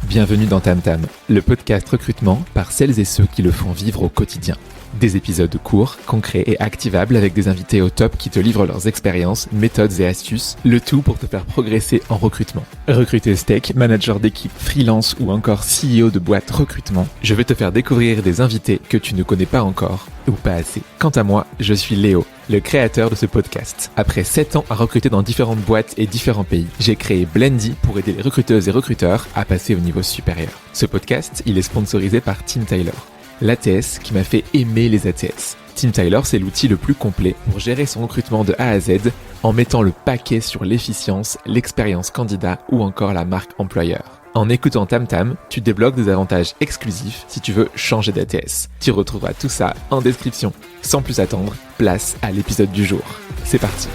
Bienvenue dans Tam Tam, le podcast recrutement par celles et ceux qui le font vivre au quotidien. Des épisodes courts, concrets et activables avec des invités au top qui te livrent leurs expériences, méthodes et astuces, le tout pour te faire progresser en recrutement. Recruteuse tech, manager d'équipe, freelance ou encore CEO de boîte recrutement, je vais te faire découvrir des invités que tu ne connais pas encore ou pas assez. Quant à moi, je suis Léo, le créateur de ce podcast. Après 7 ans à recruter dans différentes boîtes et différents pays, j'ai créé Blendy pour aider les recruteuses et recruteurs à passer au niveau supérieur. Ce podcast, il est sponsorisé par Team Tyler, l'ATS qui m'a fait aimer les ATS. Team Tyler, c'est l'outil le plus complet pour gérer son recrutement de A à Z en mettant le paquet sur l'efficience, l'expérience candidat ou encore la marque employeur. En écoutant Tam Tam, tu débloques des avantages exclusifs si tu veux changer d'ATS. Tu retrouveras tout ça en description. Sans plus attendre, place à l'épisode du jour. C'est parti.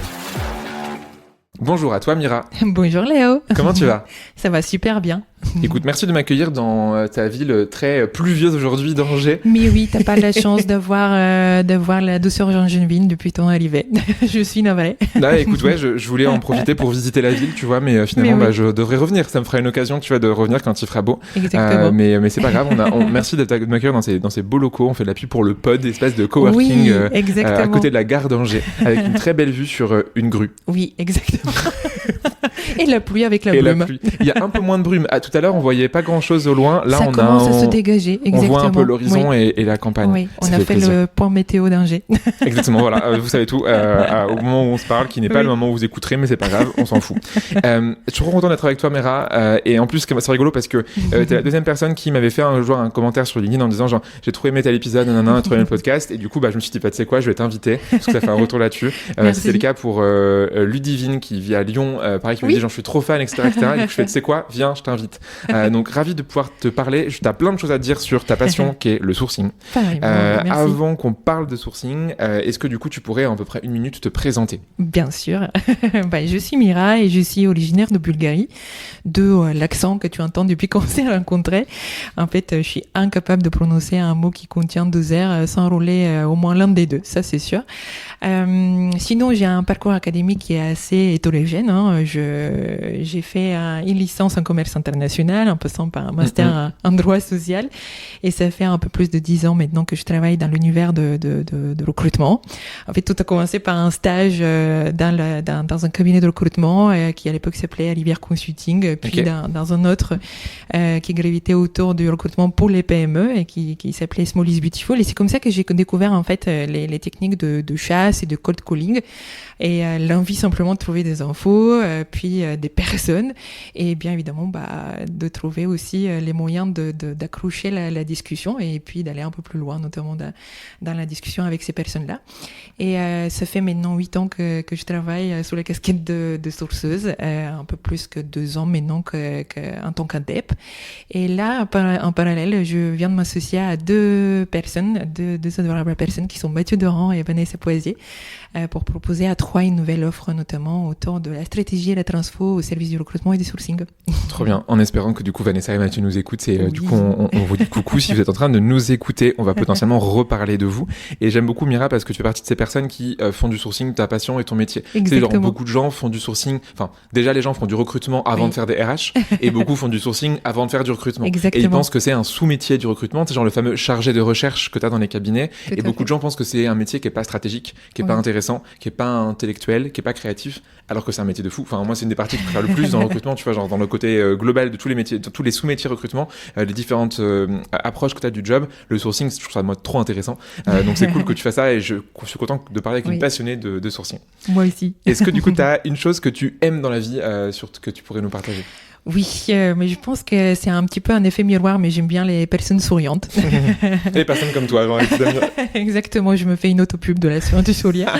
Bonjour à toi Mira. Bonjour Léo. Comment tu vas ? Ça va super bien. Écoute, merci de m'accueillir dans ta ville très pluvieuse aujourd'hui d'Angers. Mais oui, t'as pas la chance de voir la douceur angevine depuis ton arrivée. Je suis navrée. Là, écoute, ouais, je voulais en profiter pour visiter la ville, tu vois, mais finalement, oui. je devrais revenir. Ça me fera une occasion, tu vois, de revenir quand il fera beau. Exactement. Mais c'est pas grave. Merci de m'accueillir dans ces beaux locaux. On fait de l'appui pour le pod, espèce de coworking oui, à côté de la gare d'Angers, avec une très belle vue sur une grue. Oui, exactement. Et la pluie avec la Et brume. la pluie. Il y a un peu moins de brume. Tout à l'heure, on voyait pas grand-chose au loin. Là, ça commence à se dégager. Exactement. On voit un peu l'horizon oui. et la campagne. Oui, on ça a fait le point météo d'Angers. Exactement, voilà. Vous savez tout. Au moment où on se parle, qui n'est pas le moment où vous écouterez, mais c'est pas grave, on s'en fout. Je suis trop content d'être avec toi, Mera. Et en plus, c'est rigolo parce que t'es la deuxième personne qui m'avait fait un jour un commentaire sur LinkedIn en disant genre j'ai trop aimé tel épisode, j'ai trop aimé le podcast. Et du coup, je me suis dit, tu sais quoi, je vais t'inviter parce que ça fait un retour là-dessus. C'était le cas pour Ludivine qui vit à Lyon, pareil, qui me dit genre je suis trop fan, etc. Et donc je fais, tu sais quoi, viens, je t'invite. Donc ravi de pouvoir te parler. T'as plein de choses à dire sur ta passion qui est le sourcing. Avant qu'on parle de sourcing, est-ce que du coup tu pourrais en à peu près 1 minute te présenter ? Bien sûr. Je suis Mira et je suis originaire de Bulgarie, de l'accent que tu entends depuis qu'on s'est rencontrés. En fait, je suis incapable de prononcer un mot qui contient 2 R sans rouler au moins l'un des deux, ça c'est sûr. Sinon, j'ai un parcours académique qui est assez hétérogène. J'ai fait une licence en commerce international en passant par un master en droit social et ça fait un peu plus de 10 ans maintenant que je travaille dans l'univers de recrutement. En fait, tout a commencé par un stage dans un cabinet de recrutement qui à l'époque s'appelait Rivière Consulting, puis dans un autre qui gravitait autour du recrutement pour les PME et qui s'appelait Small is Beautiful. Et c'est comme ça que j'ai découvert en fait les techniques de chasse et de cold calling et l'envie simplement de trouver des infos, puis des personnes et bien évidemment de trouver aussi les moyens d'accrocher la discussion et puis d'aller un peu plus loin, notamment dans la discussion avec ces personnes-là. Et ça fait maintenant 8 ans que je travaille sous la casquette de sourceuse, un peu plus que 2 ans maintenant en tant qu'ADEP. Et là, en parallèle, je viens de m'associer à 2 adorables personnes qui sont Mathieu Doran et Vanessa Poisier, pour proposer à 3 une nouvelle offre, notamment autour de la stratégie et la transfo au service du recrutement et du sourcing. Trop bien, en espérant que du coup Vanessa et Mathieu nous écoutent. Et du coup, on vous dit coucou si vous êtes en train de nous écouter. On va potentiellement reparler de vous. Et j'aime beaucoup Mira parce que tu fais partie de ces personnes qui font du sourcing ta passion et ton métier. Exactement. Tu sais, beaucoup de gens font du sourcing. Enfin, déjà les gens font du recrutement avant de faire des RH et beaucoup font du sourcing avant de faire du recrutement. Exactement. Et ils pensent que c'est un sous-métier du recrutement. C'est genre le fameux chargé de recherche que tu as dans les cabinets. Et beaucoup de gens pensent que c'est un métier qui est pas stratégique, qui est pas intéressant, qui est pas intellectuel, qui est pas créatif, alors que c'est un métier de fou. Enfin, moi, c'est une des parties que je préfère le plus dans le recrutement, tu vois, genre dans le côté global de tous les métiers, de tous les sous-métiers recrutement, les différentes approches que tu as du job. Le sourcing, je trouve ça moi trop intéressant. Donc c'est cool que tu fasses ça et je suis content de parler avec une passionnée de sourcing. Moi aussi. Est-ce que du coup, tu as une chose que tu aimes dans la vie que tu pourrais nous partager ? Oui, mais je pense que c'est un petit peu un effet miroir, mais j'aime bien les personnes souriantes. Les personnes comme toi, genre, Exactement, je me fais une autopub de la science du sourire.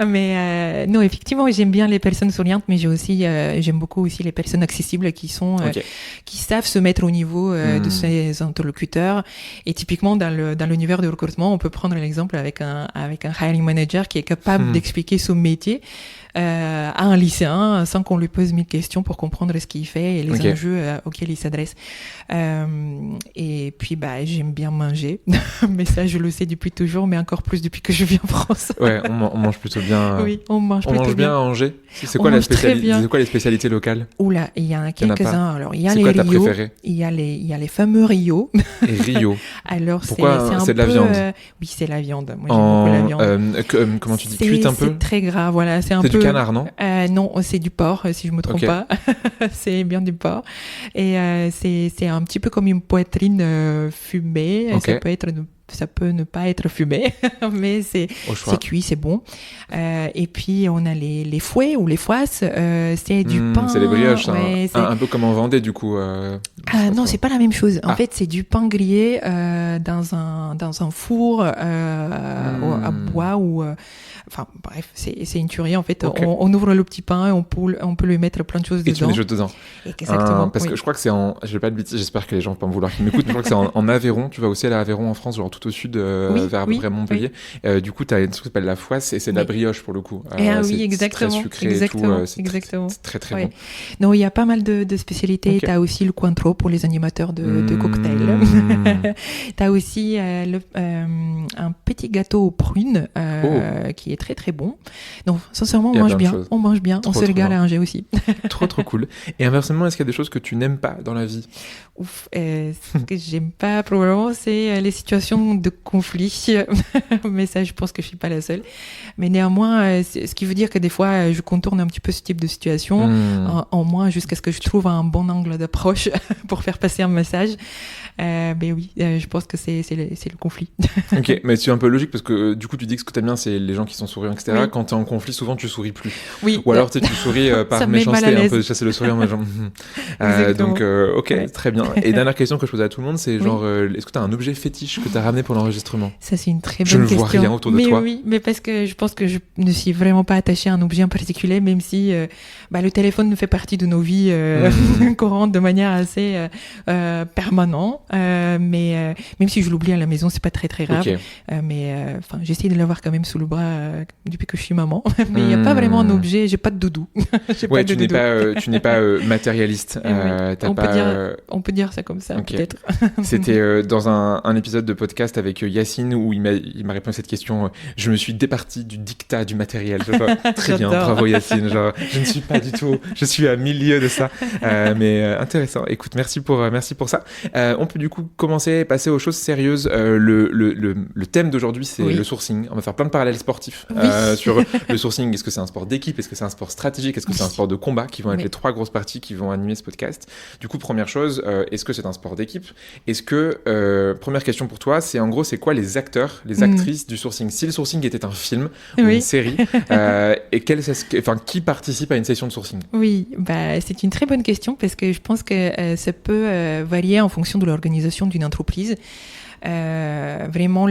Mais non, effectivement, j'aime bien les personnes souriantes, mais j'aime beaucoup aussi les personnes accessibles qui savent se mettre au niveau de ses interlocuteurs. Et typiquement, dans l'univers du recrutement, on peut prendre l'exemple avec un hiring manager qui est capable d'expliquer son métier à un lycéen sans qu'on lui pose 1000 questions pour comprendre comprendre ce qu'il fait et les enjeux auxquels il s'adresse. Et puis, j'aime bien manger, mais ça, je le sais depuis toujours, mais encore plus depuis que je vis en France. Ouais, on mange plutôt bien. Oui, on mange bien à Angers. C'est quoi les spécialités locales? Oula, il y en a quelques-uns. Alors, il y a c'est les quoi ta Rio. préférée? Il y a les fameux Rio. Et Rio. Alors, pourquoi c'est de la viande? Oui, c'est la viande. Moi, j'aime beaucoup la viande. Comment tu dis, cuite un peu? C'est très gras, voilà. C'est du canard, non? Non, c'est du porc, si je me trompe pas. C'est bien du porc. Et c'est un petit peu comme une poitrine fumée. Ça peut ne pas être fumé, mais c'est cuit, c'est bon. Et puis, on a les fouets ou les foisses. C'est du pain. C'est les brioches, un peu comme en Vendée, du coup. Non, c'est pas la même chose. En fait, c'est du pain grillé dans un four à bois ou... Enfin, bref, c'est une tuerie. En fait, on ouvre le petit pain et on peut lui mettre plein de choses dedans. Et tu mets des choses dedans. Exactement. Parce que je crois que c'est je vais pas de bêtises, j'espère que les gens vont pas me vouloir qui m'écoutent, mais je crois que c'est en Aveyron. Tu vas aussi aller à Aveyron en France, genre tout au sud, vers à peu près Montpellier. Du coup, tu as une chose qui s'appelle la foisse et c'est de la brioche pour le coup. Oui, exactement. C'est très sucré exactement. et tout. C'est très, très bon. Non, il y a pas mal de spécialités. Tu as aussi le Cointreau pour les animateurs de cocktails. Tu as aussi un petit gâteau aux prunes qui est très très bon. Donc sincèrement, on mange bien, on se régale à Angers aussi. Trop cool. Et inversement, est-ce qu'il y a des choses que tu n'aimes pas dans la vie? Ce que j'aime pas probablement, c'est les situations de conflit. Mais ça, je pense que je suis pas la seule. Mais néanmoins, ce qui veut dire que des fois, je contourne un petit peu ce type de situation, en moins jusqu'à ce que je trouve un bon angle d'approche pour faire passer un message. Mais oui, je pense que c'est le conflit. Ok, mais c'est un peu logique parce que du coup tu dis que ce que t'aimes bien c'est les gens qui sont souriants, etc. Oui. Quand t'es en conflit, souvent tu souris plus. Oui. Ou alors tu souris par méchanceté, un peu chasser le sourire. Donc très bien. Et dernière question que je pose à tout le monde, c'est genre, est-ce que t'as un objet fétiche que t'as ramené pour l'enregistrement? Ça c'est une très bonne question. Je ne vois rien autour de toi. Oui, mais parce que je pense que je ne suis vraiment pas attachée à un objet en particulier, même si le téléphone fait partie de nos vies courantes de manière assez permanente. Mais même si je l'oublie à la maison, c'est pas très très grave. Okay. J'essaie de l'avoir quand même sous le bras depuis que je suis maman. Mais il n'y a pas vraiment un objet. J'ai pas de doudou. Tu n'es pas matérialiste. On peut dire ça comme ça, peut-être. C'était dans un épisode de podcast avec Yacine où il m'a répondu à cette question. Je me suis départi du dictat du matériel. Très bien, bravo Yacine. Je ne suis pas du tout. Je suis à milieu de ça. Mais intéressant. Écoute, merci pour ça. On peut du coup passer aux choses sérieuses. Le thème d'aujourd'hui, c'est le sourcing. On va faire plein de parallèles sportifs sur le sourcing. Est-ce que c'est un sport d'équipe? Est-ce que c'est un sport stratégique? Est-ce que c'est un sport de combat? Qui vont être les trois grosses parties qui vont animer ce podcast. Du coup, première chose, est-ce que c'est un sport d'équipe? Est-ce que, première question pour toi, c'est en gros, c'est quoi les acteurs, les actrices du sourcing? Si le sourcing était un film ou une série, et qui participe à une session de sourcing? Oui, c'est une très bonne question parce que je pense que ça peut varier en fonction de l'organisation d'une entreprise. Vraiment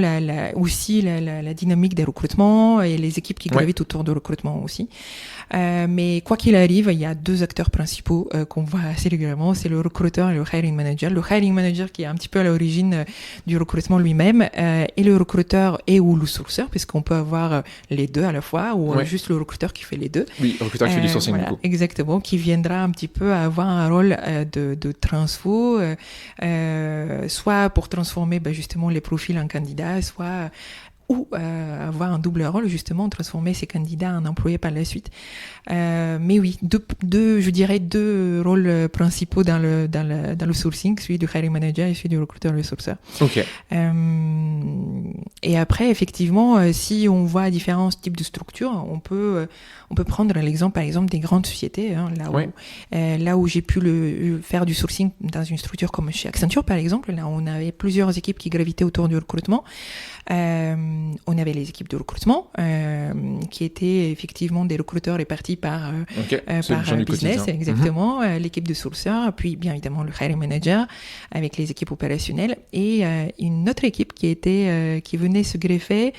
aussi la dynamique des recrutements et les équipes qui gravitent autour du recrutement aussi. Mais quoi qu'il arrive, il y a deux acteurs principaux qu'on voit assez régulièrement, c'est le recruteur et le hiring manager. Le hiring manager qui est un petit peu à l'origine du recrutement lui-même et le recruteur et ou le sourceur, puisqu'on peut avoir les deux à la fois ou juste le recruteur qui fait les deux. Oui, le recruteur qui fait du sourcing du coup. Exactement, qui viendra un petit peu avoir un rôle de transfo, soit pour transformer justement les profils en candidats, soit avoir un double rôle, justement, transformer ces candidats en employés par la suite. Mais oui, je dirais deux rôles principaux dans le sourcing, celui du hiring manager et celui du recruteur et le sourceur. Ok. Et après, effectivement, si on voit différents types de structures, on peut prendre l'exemple, par exemple, des grandes sociétés, là où j'ai pu faire du sourcing dans une structure comme chez Accenture, par exemple. Là, on avait plusieurs équipes qui gravitaient autour du recrutement. On avait les équipes de recrutement qui étaient effectivement des recruteurs répartis par business, exactement, l'équipe de sourceurs, puis bien évidemment le hiring manager avec les équipes opérationnelles et une autre équipe qui venait se greffer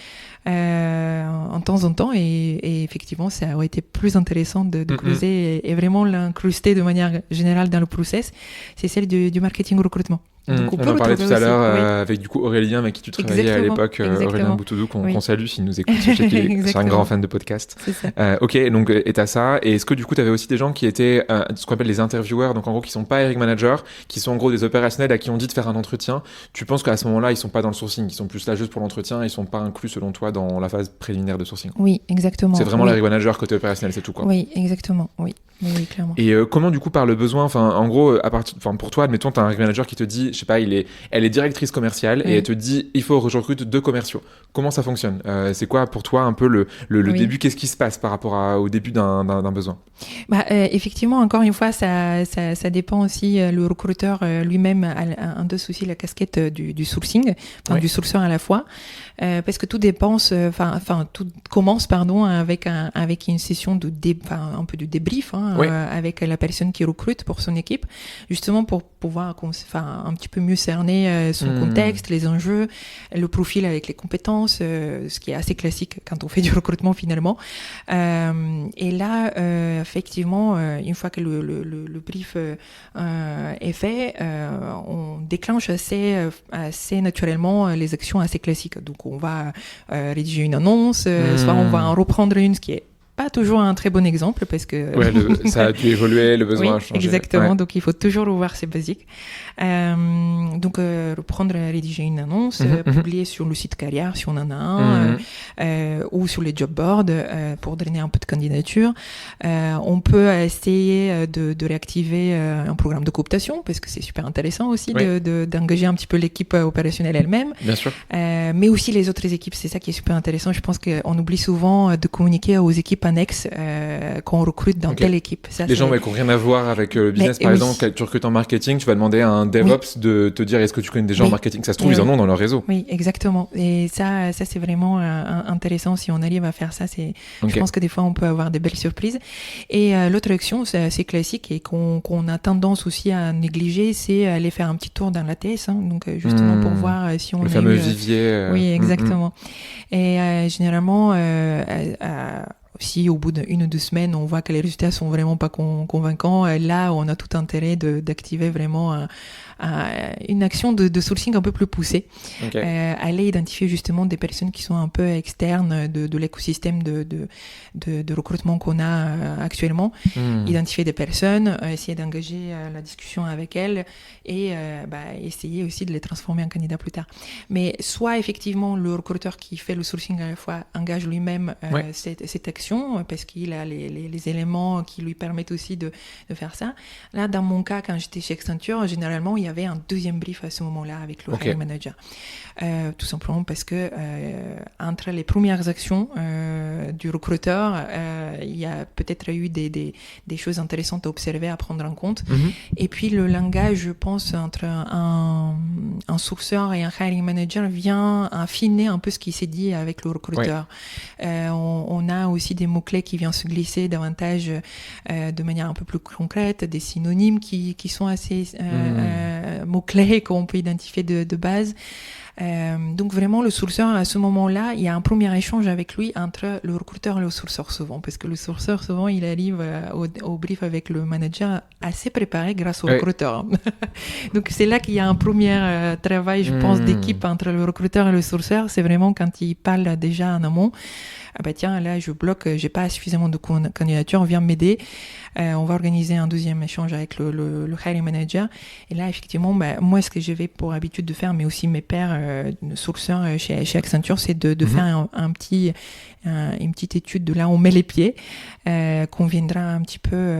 en temps en temps et effectivement ça aurait été plus intéressant de creuser et vraiment l'incruster de manière générale dans le process, c'est celle du marketing recrutement. Donc, on en parlait tout à l'heure oui. avec du coup Aurélien avec qui tu travaillais à l'époque, Aurélien Boutoudou qu'on salue s'il nous écoute, je sais qu'il est un grand fan de podcast. C'est ça. Ok, donc et t'as ça, et est-ce que du coup t'avais aussi des gens qui étaient ce qu'on appelle les intervieweurs, donc en gros qui sont pas hiring managers, qui sont en gros des opérationnels à qui on dit de faire un entretien. Tu penses qu'à ce moment-là ils sont pas dans le sourcing, ils sont plus là juste pour l'entretien, ils sont pas inclus selon toi dans la phase préliminaire de sourcing? Oui, exactement. C'est vraiment l'hiring manager côté opérationnel, c'est tout quoi. Oui, exactement, oui, clairement. Et comment du coup par le besoin, enfin en gros pour toi, admettons t'as un hiring manager qui te dit, je sais pas, elle est directrice commerciale et elle te dit il faut que je recrute 2 commerciaux. Comment ça fonctionne? C'est quoi pour toi un peu le début? Qu'est-ce qui se passe par rapport au début d'un besoin? Effectivement, encore une fois, ça dépend aussi. Le recruteur lui-même a un deux soucis, la casquette du sourcing, du sourceur à la fois, parce que tout dépense, tout commence avec une session un peu de débrief avec la personne qui recrute pour son équipe, justement pour pouvoir un petit peu mieux cerner son contexte, les enjeux, le profil avec les compétences, ce qui est assez classique quand on fait du recrutement finalement. Et là, effectivement, une fois que le brief est fait, on déclenche assez naturellement les actions assez classiques. Donc, on va rédiger une annonce, soit on va en reprendre une, ce qui est pas toujours un très bon exemple parce que ça a dû évoluer, le besoin a changé. Exactement, donc il faut toujours revoir ces basiques. Donc reprendre, rédiger une annonce, publier sur le site carrière si on en a un, ou sur les job boards pour drainer un peu de candidature. On peut essayer de réactiver un programme de cooptation parce que c'est super intéressant aussi d'engager un petit peu l'équipe opérationnelle elle-même. Bien sûr. Mais aussi les autres équipes, c'est ça qui est super intéressant. Je pense qu'on oublie souvent de communiquer aux équipes annexes qu'on recrute dans telle équipe. Ça, les gens qui n'ont rien à voir avec le business, par exemple, tu recrutes en marketing, tu vas demander à un DevOps de te dire est-ce que tu connais des gens en marketing. Ça se trouve, ils en ont dans leur réseau. Oui, exactement. Et ça c'est vraiment intéressant. Si on arrive à faire ça, je pense que des fois, on peut avoir des belles surprises. Et l'autre action, c'est assez classique et qu'on a tendance aussi à négliger, c'est aller faire un petit tour dans la TS. Donc, justement, pour voir si on le fameux vivier. Oui, exactement. Et généralement, si au bout d'une ou 2 semaines, on voit que les résultats sont vraiment pas convaincants, là, on a tout intérêt d'activer vraiment une action de sourcing un peu plus poussée. Aller identifier justement des personnes qui sont un peu externes de l'écosystème de recrutement qu'on a actuellement. Identifier des personnes, essayer d'engager la discussion avec elles et essayer aussi de les transformer en candidats plus tard. Mais soit effectivement le recruteur qui fait le sourcing à la fois engage lui-même cette action parce qu'il a les éléments qui lui permettent aussi de faire ça. Là, dans mon cas, quand j'étais chez Accenture, généralement, il y avait un deuxième brief à ce moment-là avec le hiring manager. Tout simplement parce que entre les premières actions du recruteur, il y a peut-être eu des choses intéressantes à observer, à prendre en compte. Et puis le langage, je pense, entre un sourceur et un hiring manager vient affiner un peu ce qui s'est dit avec le recruteur. On a aussi des mots-clés qui viennent se glisser davantage de manière un peu plus concrète, des synonymes qui sont assez mots-clés qu'on peut identifier de base. Donc vraiment le sourceur à ce moment-là, il y a un premier échange avec lui entre le recruteur et le sourceur souvent, parce que le sourceur souvent il arrive au brief avec le manager assez préparé grâce au recruteur. Donc c'est là qu'il y a un premier travail, je pense, d'équipe entre le recruteur et le sourceur. C'est vraiment quand il parle déjà en amont. Ah bah tiens, là je bloque, j'ai pas suffisamment de candidatures, viens m'aider. On va organiser un deuxième échange avec le hiring manager. Et là, effectivement, moi, ce que j'avais pour habitude de faire, mais aussi mes pairs sourceurs chez Accenture, c'est de faire une petite étude de là où on met les pieds, qu'on viendra un petit peu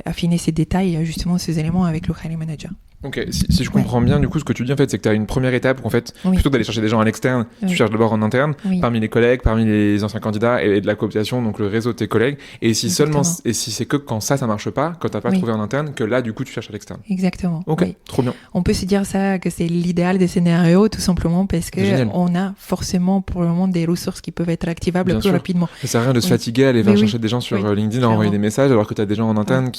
affiner ces détails, justement, ces éléments avec le hiring manager. Ok, si je comprends bien, du coup, ce que tu dis, en fait, c'est que tu as une première étape où, en fait, plutôt que d'aller chercher des gens à l'externe, tu cherches d'abord en interne, parmi les collègues, parmi les anciens candidats et de la cooptation, donc le réseau de tes collègues. Et si c'est que quand ça marche pas, quand t'as pas trouvé en interne, que là, du coup, tu cherches à l'externe. Exactement. Ok, trop bien. On peut se dire ça, que c'est l'idéal des scénarios, tout simplement parce que on a forcément pour le moment des ressources qui peuvent être activables plus rapidement. Ça sert à rien de se fatiguer, aller chercher des gens sur LinkedIn, à envoyer des messages, alors que t'as des gens en interne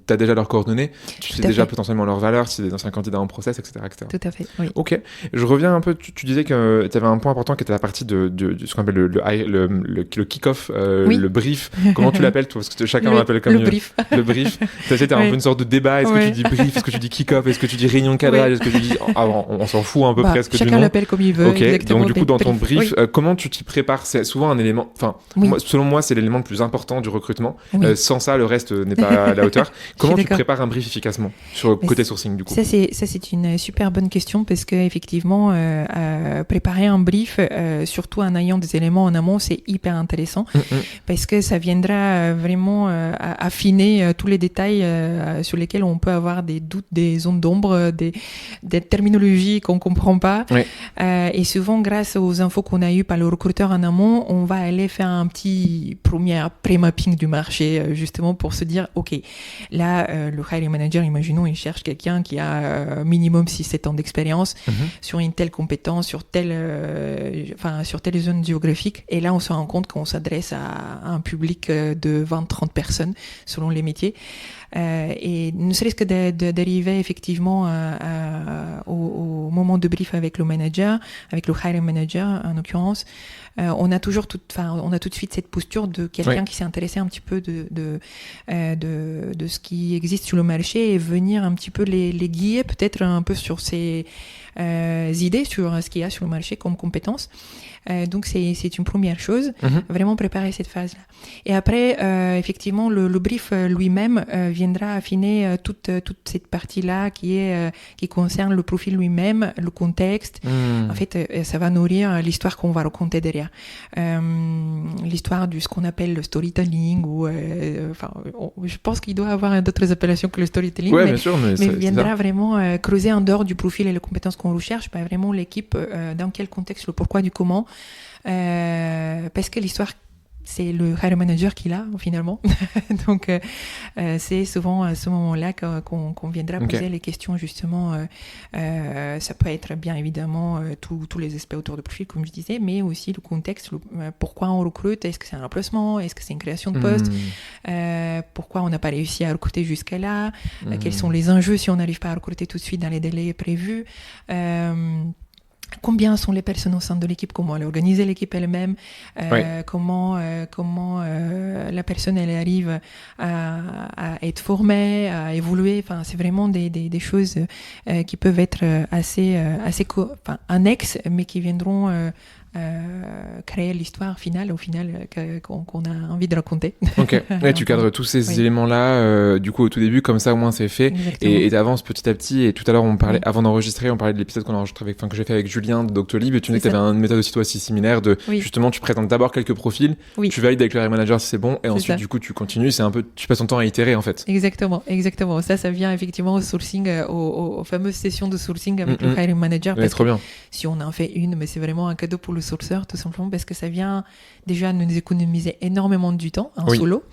t'as déjà leurs coordonnées, tu sais déjà potentiellement leurs valeurs, si des anciens candidats en process, etc., etc. Tout à fait, oui. Ok, je reviens un peu, tu disais que tu avais un point important qui était la partie de ce qu'on appelle le kick-off, Oui. le brief. Comment tu l'appelles, toi? Parce que chacun l'appelle comme le brief. Le brief. C'était un Ouais. peu une sorte de débat. Est-ce que Ouais. tu dis brief? Est-ce que tu dis kick-off? Est-ce que tu dis réunion de cadrage? Est-ce que tu dis... Ah, on s'en fout un peu presque du chacun nom. l'appelle comme il veut. Ok, Exactement. donc du coup, dans ton brief, Oui. comment tu t'y prépares? C'est souvent un élément... Enfin, Oui. selon moi, c'est l'élément le plus important du recrutement. Oui. Sans ça, le reste n'est pas à la hauteur. Comment tu d'accord. prépares un brief efficacement sur le Mais côté sourcing, du coup? Ça, c'est une super bonne question parce que effectivement, préparer un brief, surtout en ayant des éléments en amont, c'est hyper intéressant parce que ça viendra vraiment affiner tous les détails sur lesquels on peut avoir des doutes, des zones d'ombre, des terminologies qu'on comprend pas. Oui. Et souvent, grâce aux infos qu'on a eues par le recruteur en amont, on va aller faire un petit premier pré-mapping du marché, justement pour se dire, OK, là, le hiring manager, imaginons, il cherche quelqu'un qui a minimum 6-7 ans d'expérience sur une telle compétence, sur telle zone géographique. Et là, on se rend compte qu'on s'adresse à un public de 20-30 personnes selon les métiers. Et ne serait-ce que d'arriver effectivement au moment de brief avec le manager, avec le hiring manager en l'occurrence, on a tout de suite cette posture de quelqu'un qui s'est intéressé un petit peu de ce qui existe sur le marché et venir un petit peu les guider peut-être un peu sur ces idées sur ce qu'il y a sur le marché comme compétences. Donc c'est une première chose, vraiment préparer cette phase-là. Et après, effectivement, le brief lui-même viendra affiner toute cette partie-là qui concerne le profil lui-même, le contexte. En fait, ça va nourrir l'histoire qu'on va raconter derrière. L'histoire de ce qu'on appelle le storytelling ou je pense qu'il doit avoir d'autres appellations que le storytelling, ouais, bien sûr, mais viendra vraiment creuser en dehors du profil et les compétences qu'on recherche, vraiment l'équipe, dans quel contexte, le pourquoi du comment. Parce que l'histoire, c'est le hiring manager qui l'a finalement. Donc c'est souvent à ce moment-là qu'on viendra poser les questions justement. Ça peut être bien évidemment tous les aspects autour du profil comme je disais, mais aussi le contexte, pourquoi on recrute, est-ce que c'est un remplacement, est-ce que c'est une création de poste, pourquoi on n'a pas réussi à recruter jusqu'à là, quels sont les enjeux si on n'arrive pas à recruter tout de suite dans les délais prévus. Combien sont les personnes au sein de l'équipe, comment elle est organisée l'équipe elle-même, comment la personne elle arrive à être formée, à évoluer. Enfin, c'est vraiment des choses qui peuvent être assez annexes, mais qui viendront créer l'histoire finale au final qu'on a envie de raconter. Ok, et tu cadres tous ces éléments-là du coup au tout début, comme ça au moins c'est fait. Exactement. Et t'avances petit à petit. Et tout à l'heure on parlait, avant d'enregistrer, on parlait de l'épisode qu'on a enregistré que j'ai fait avec Julien de Doctolib, et tu disais que tu avais une méthode aussi toi aussi similaire de justement tu présentes d'abord quelques profils, tu valides avec le hiring manager si c'est bon, et ensuite du coup tu continues, c'est un peu, tu passes ton temps à itérer en fait. Exactement. Ça vient effectivement au sourcing, aux fameuses sessions de sourcing avec le hiring manager. Parce trop bien. Si on en fait une, mais c'est vraiment un cadeau pour le sourceur, tout simplement parce que ça vient déjà nous économiser énormément du temps en solo.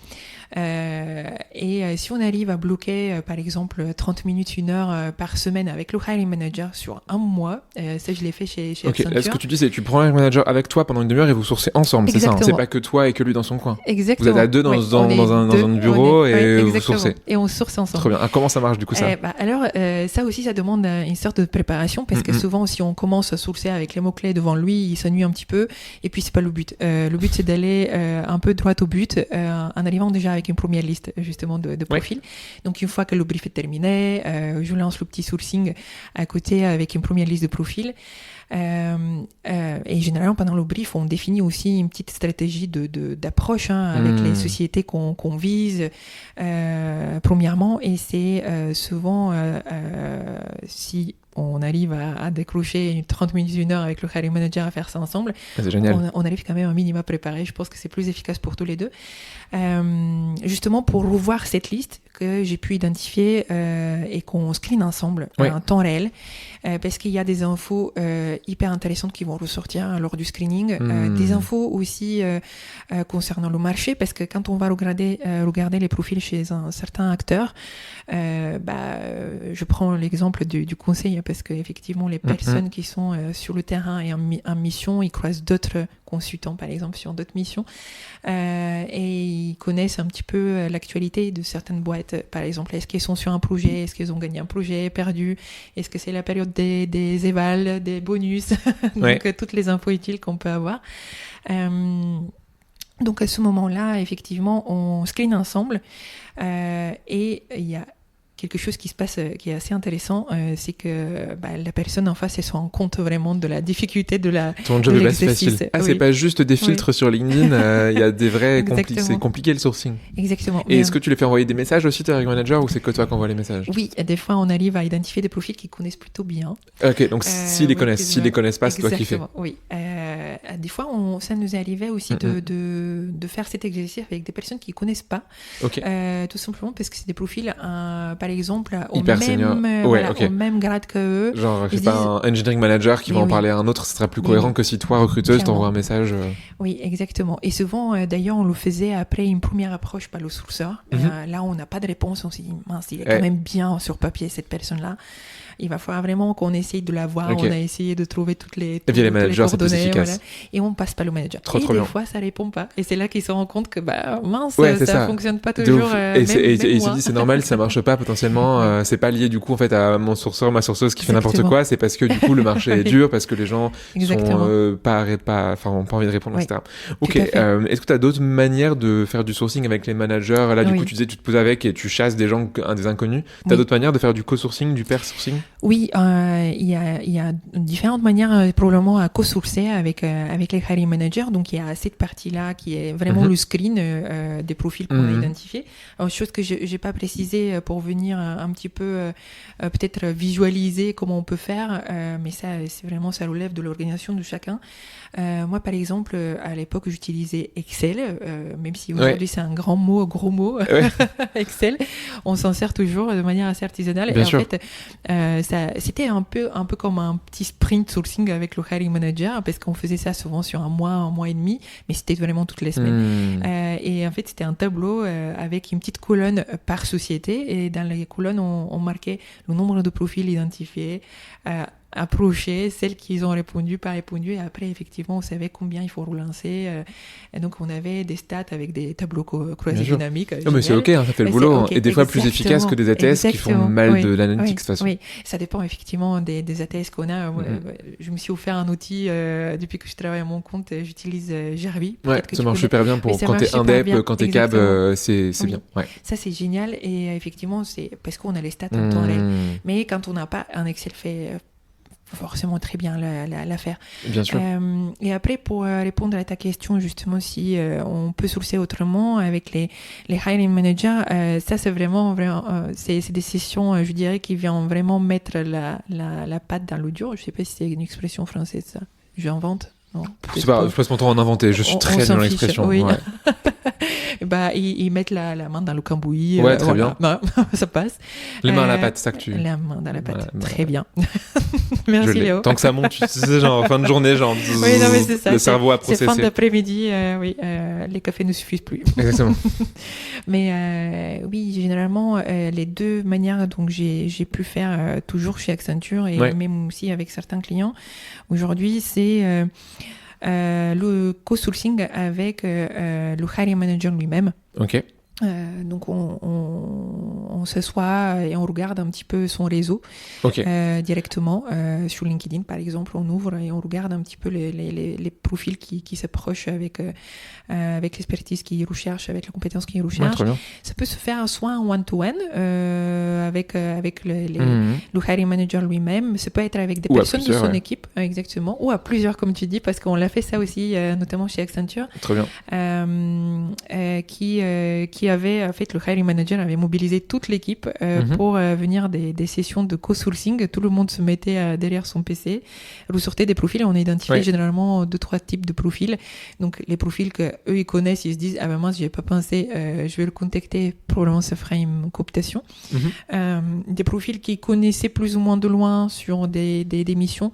Et si on arrive à bloquer par exemple 30 minutes, 1 heure par semaine avec le hiring manager sur un mois, ça je l'ai fait chez Accenture. Là, ce que tu dis c'est tu prends le hiring manager avec toi pendant 1 demi-heure et vous sourcez ensemble. Exactement. C'est ça, c'est pas que toi et que lui dans son coin. Exactement. Vous êtes à deux dans un bureau et vous sourcez. Et on source ensemble. Très bien. Comment ça marche du coup ça Alors ça aussi ça demande une sorte de préparation parce que souvent si on commence à sourcer avec les mots-clés devant lui, il s'ennuie un petit peu et puis c'est pas le but. Le but c'est d'aller un peu droit au but en arrivant déjà avec une première liste justement de profils. Donc une fois que le brief est terminé, je lance le petit sourcing à côté avec une première liste de profils. Et généralement pendant le brief on définit aussi une petite stratégie d'approche avec les sociétés qu'on vise premièrement, et c'est souvent si on arrive à décrocher 30 minutes, 1 heure avec le hiring manager à faire ça ensemble, c'est génial. On arrive quand même un minimum préparé. Je pense que c'est plus efficace pour tous les deux, justement pour revoir cette liste que j'ai pu identifier et qu'on screen ensemble en temps réel, parce qu'il y a des infos hyper intéressantes qui vont ressortir lors du screening, des infos aussi concernant le marché, parce que quand on va regarder les profils chez un certain acteur, je prends l'exemple du conseil, parce que effectivement les personnes qui sont sur le terrain et en mission, ils croisent d'autres consultants, par exemple, sur d'autres missions. Et ils connaissent un petit peu l'actualité de certaines boîtes. Par exemple, est-ce qu'ils sont sur un projet? Est-ce qu'ils ont gagné un projet perdu? Est-ce que c'est la période des évals, des bonus? Donc, toutes les infos utiles qu'on peut avoir. Donc, à ce moment-là, effectivement, on screen ensemble. Et il y a quelque chose qui se passe qui est assez intéressant, c'est que la personne en face, elle se rend compte vraiment de la difficulté de Ton job est pas si facile. C'est pas juste des filtres sur LinkedIn, il y a des vrais c'est compliqué le sourcing. Exactement. Et est-ce que tu les fais envoyer des messages aussi, tes hiring managers, ou c'est que toi qui envoies les messages? Oui, des fois on arrive à identifier des profils qu'ils connaissent plutôt bien. Ok, donc s'ils les connaissent, s'ils les connaissent pas, c'est toi qui fais. Oui. Des fois, ça nous est arrivé aussi de faire cet exercice avec des personnes qui connaissent pas. Tout simplement parce que c'est des profils, par exemple, au même grade que eux. Genre, je sais pas, un engineering manager qui va en parler à un autre, ce sera plus cohérent que si toi, recruteuse, t'envoies un message. Oui, exactement. Et souvent, d'ailleurs, on le faisait après une première approche par le sourceur. Là, on n'a pas de réponse. On s'est dit, mince, il est quand même bien sur papier, cette personne-là. Il va falloir vraiment qu'on essaye de la voir. On a essayé de trouver toutes les managers, c'est plus efficace. Et on passe pas le manager. Trop des fois, ça répond pas. Et c'est là qu'ils se rendent compte que mince, ça fonctionne pas toujours. Et il se dit c'est normal, ça marche pas potentiellement. C'est pas lié du coup en fait à mon sourceur, ma sourceuse qui fait n'importe quoi. C'est parce que du coup le marché est dur, parce que les gens ont pas envie de répondre, etc. Ok. Est-ce que tu as d'autres manières de faire du sourcing avec les managers? Là, du coup, tu disais tu te poses avec et tu chasses des gens, des inconnus. T'as d'autres manières de faire du co-sourcing, du pair sourcing? Oui, il y a différentes manières probablement à co-sourcer avec les hiring managers. Donc il y a cette partie-là qui est vraiment le screen des profils qu'on a identifiés. Chose que j'ai pas précisé pour venir un petit peu peut-être visualiser comment on peut faire, mais ça c'est vraiment, ça relève de l'organisation de chacun. Moi par exemple à l'époque j'utilisais Excel, même si aujourd'hui c'est un gros mot Excel, on s'en sert toujours de manière assez artisanale. Bien et sûr. En fait c'était un peu comme un petit sprint sourcing avec le hiring manager, parce qu'on faisait ça souvent sur un mois et demi, mais c'était vraiment toutes les semaines. Et en fait c'était un tableau avec une petite colonne par société, et dans les colonnes on marquait le nombre de profils identifiés, approcher celles qui ont répondu, pas répondu, et après effectivement on savait combien il faut relancer, et donc on avait des stats avec des tableaux croisés dynamiques. Non mais c'est ok, ça fait le boulot, et des fois plus efficace que des ATS qui font mal de l'analytique de toute façon. Oui, ça dépend effectivement des ATS qu'on a. Je me suis offert un outil depuis que je travaille à mon compte, j'utilise Jarvis. Ça marche super bien pour quand t'es indep, quand t'es cab, c'est bien. Ça c'est génial, et effectivement c'est parce qu'on a les stats en temps réel, mais quand on n'a pas un Excel fait forcément très bien l'affaire. Bien sûr. Et après, pour répondre à ta question, justement, si on peut sourcer autrement avec les hiring managers, ça c'est vraiment c'est des sessions, je dirais, qui viennent vraiment mettre la patte dans l'eau dur. Je sais pas si c'est une expression française, ça. J'invente. Non, je passe mon temps à en inventer, je suis très nul dans l'expression. Oui. Ils mettent la main dans le cambouis. Très bien. Ça passe. Les mains à la pâte, c'est ça que tu... La main dans la pâte, très bien. Merci Léo. Tant que ça monte, tu sais, genre fin de journée, genre oui, non, mais c'est ça, le cerveau a processé. C'est fin d'après-midi, les cafés ne suffisent plus. Exactement. Mais oui, généralement, les deux manières dont j'ai pu faire toujours chez Accenture, et même aussi avec certains clients, aujourd'hui, c'est... le co-sourcing avec le hiring manager lui-même. Ok. Donc on s'assoit et on regarde un petit peu son réseau directement sur LinkedIn par exemple, on ouvre et on regarde un petit peu les profils qui s'approchent avec l'expertise qu'ils recherchent, avec la compétence qu'ils recherchent. Ça peut se faire soit en one-to-one avec le hiring manager lui-même, ça peut être avec des personnes de son équipe, exactement, ou à plusieurs comme tu dis, parce qu'on l'a fait ça aussi notamment chez Accenture. Très bien. Qui avait, en fait, le hiring manager avait mobilisé toute l'équipe pour venir des sessions de co-sourcing. Tout le monde se mettait derrière son PC, ressortait des profils, et on a identifié généralement 2-3 types de profils. Donc les profils que eux ils connaissent, ils se disent mince, j'y ai pas pensé, je vais le contacter, probablement ça fera une cooptation. Des profils qu'ils connaissaient plus ou moins de loin sur des missions,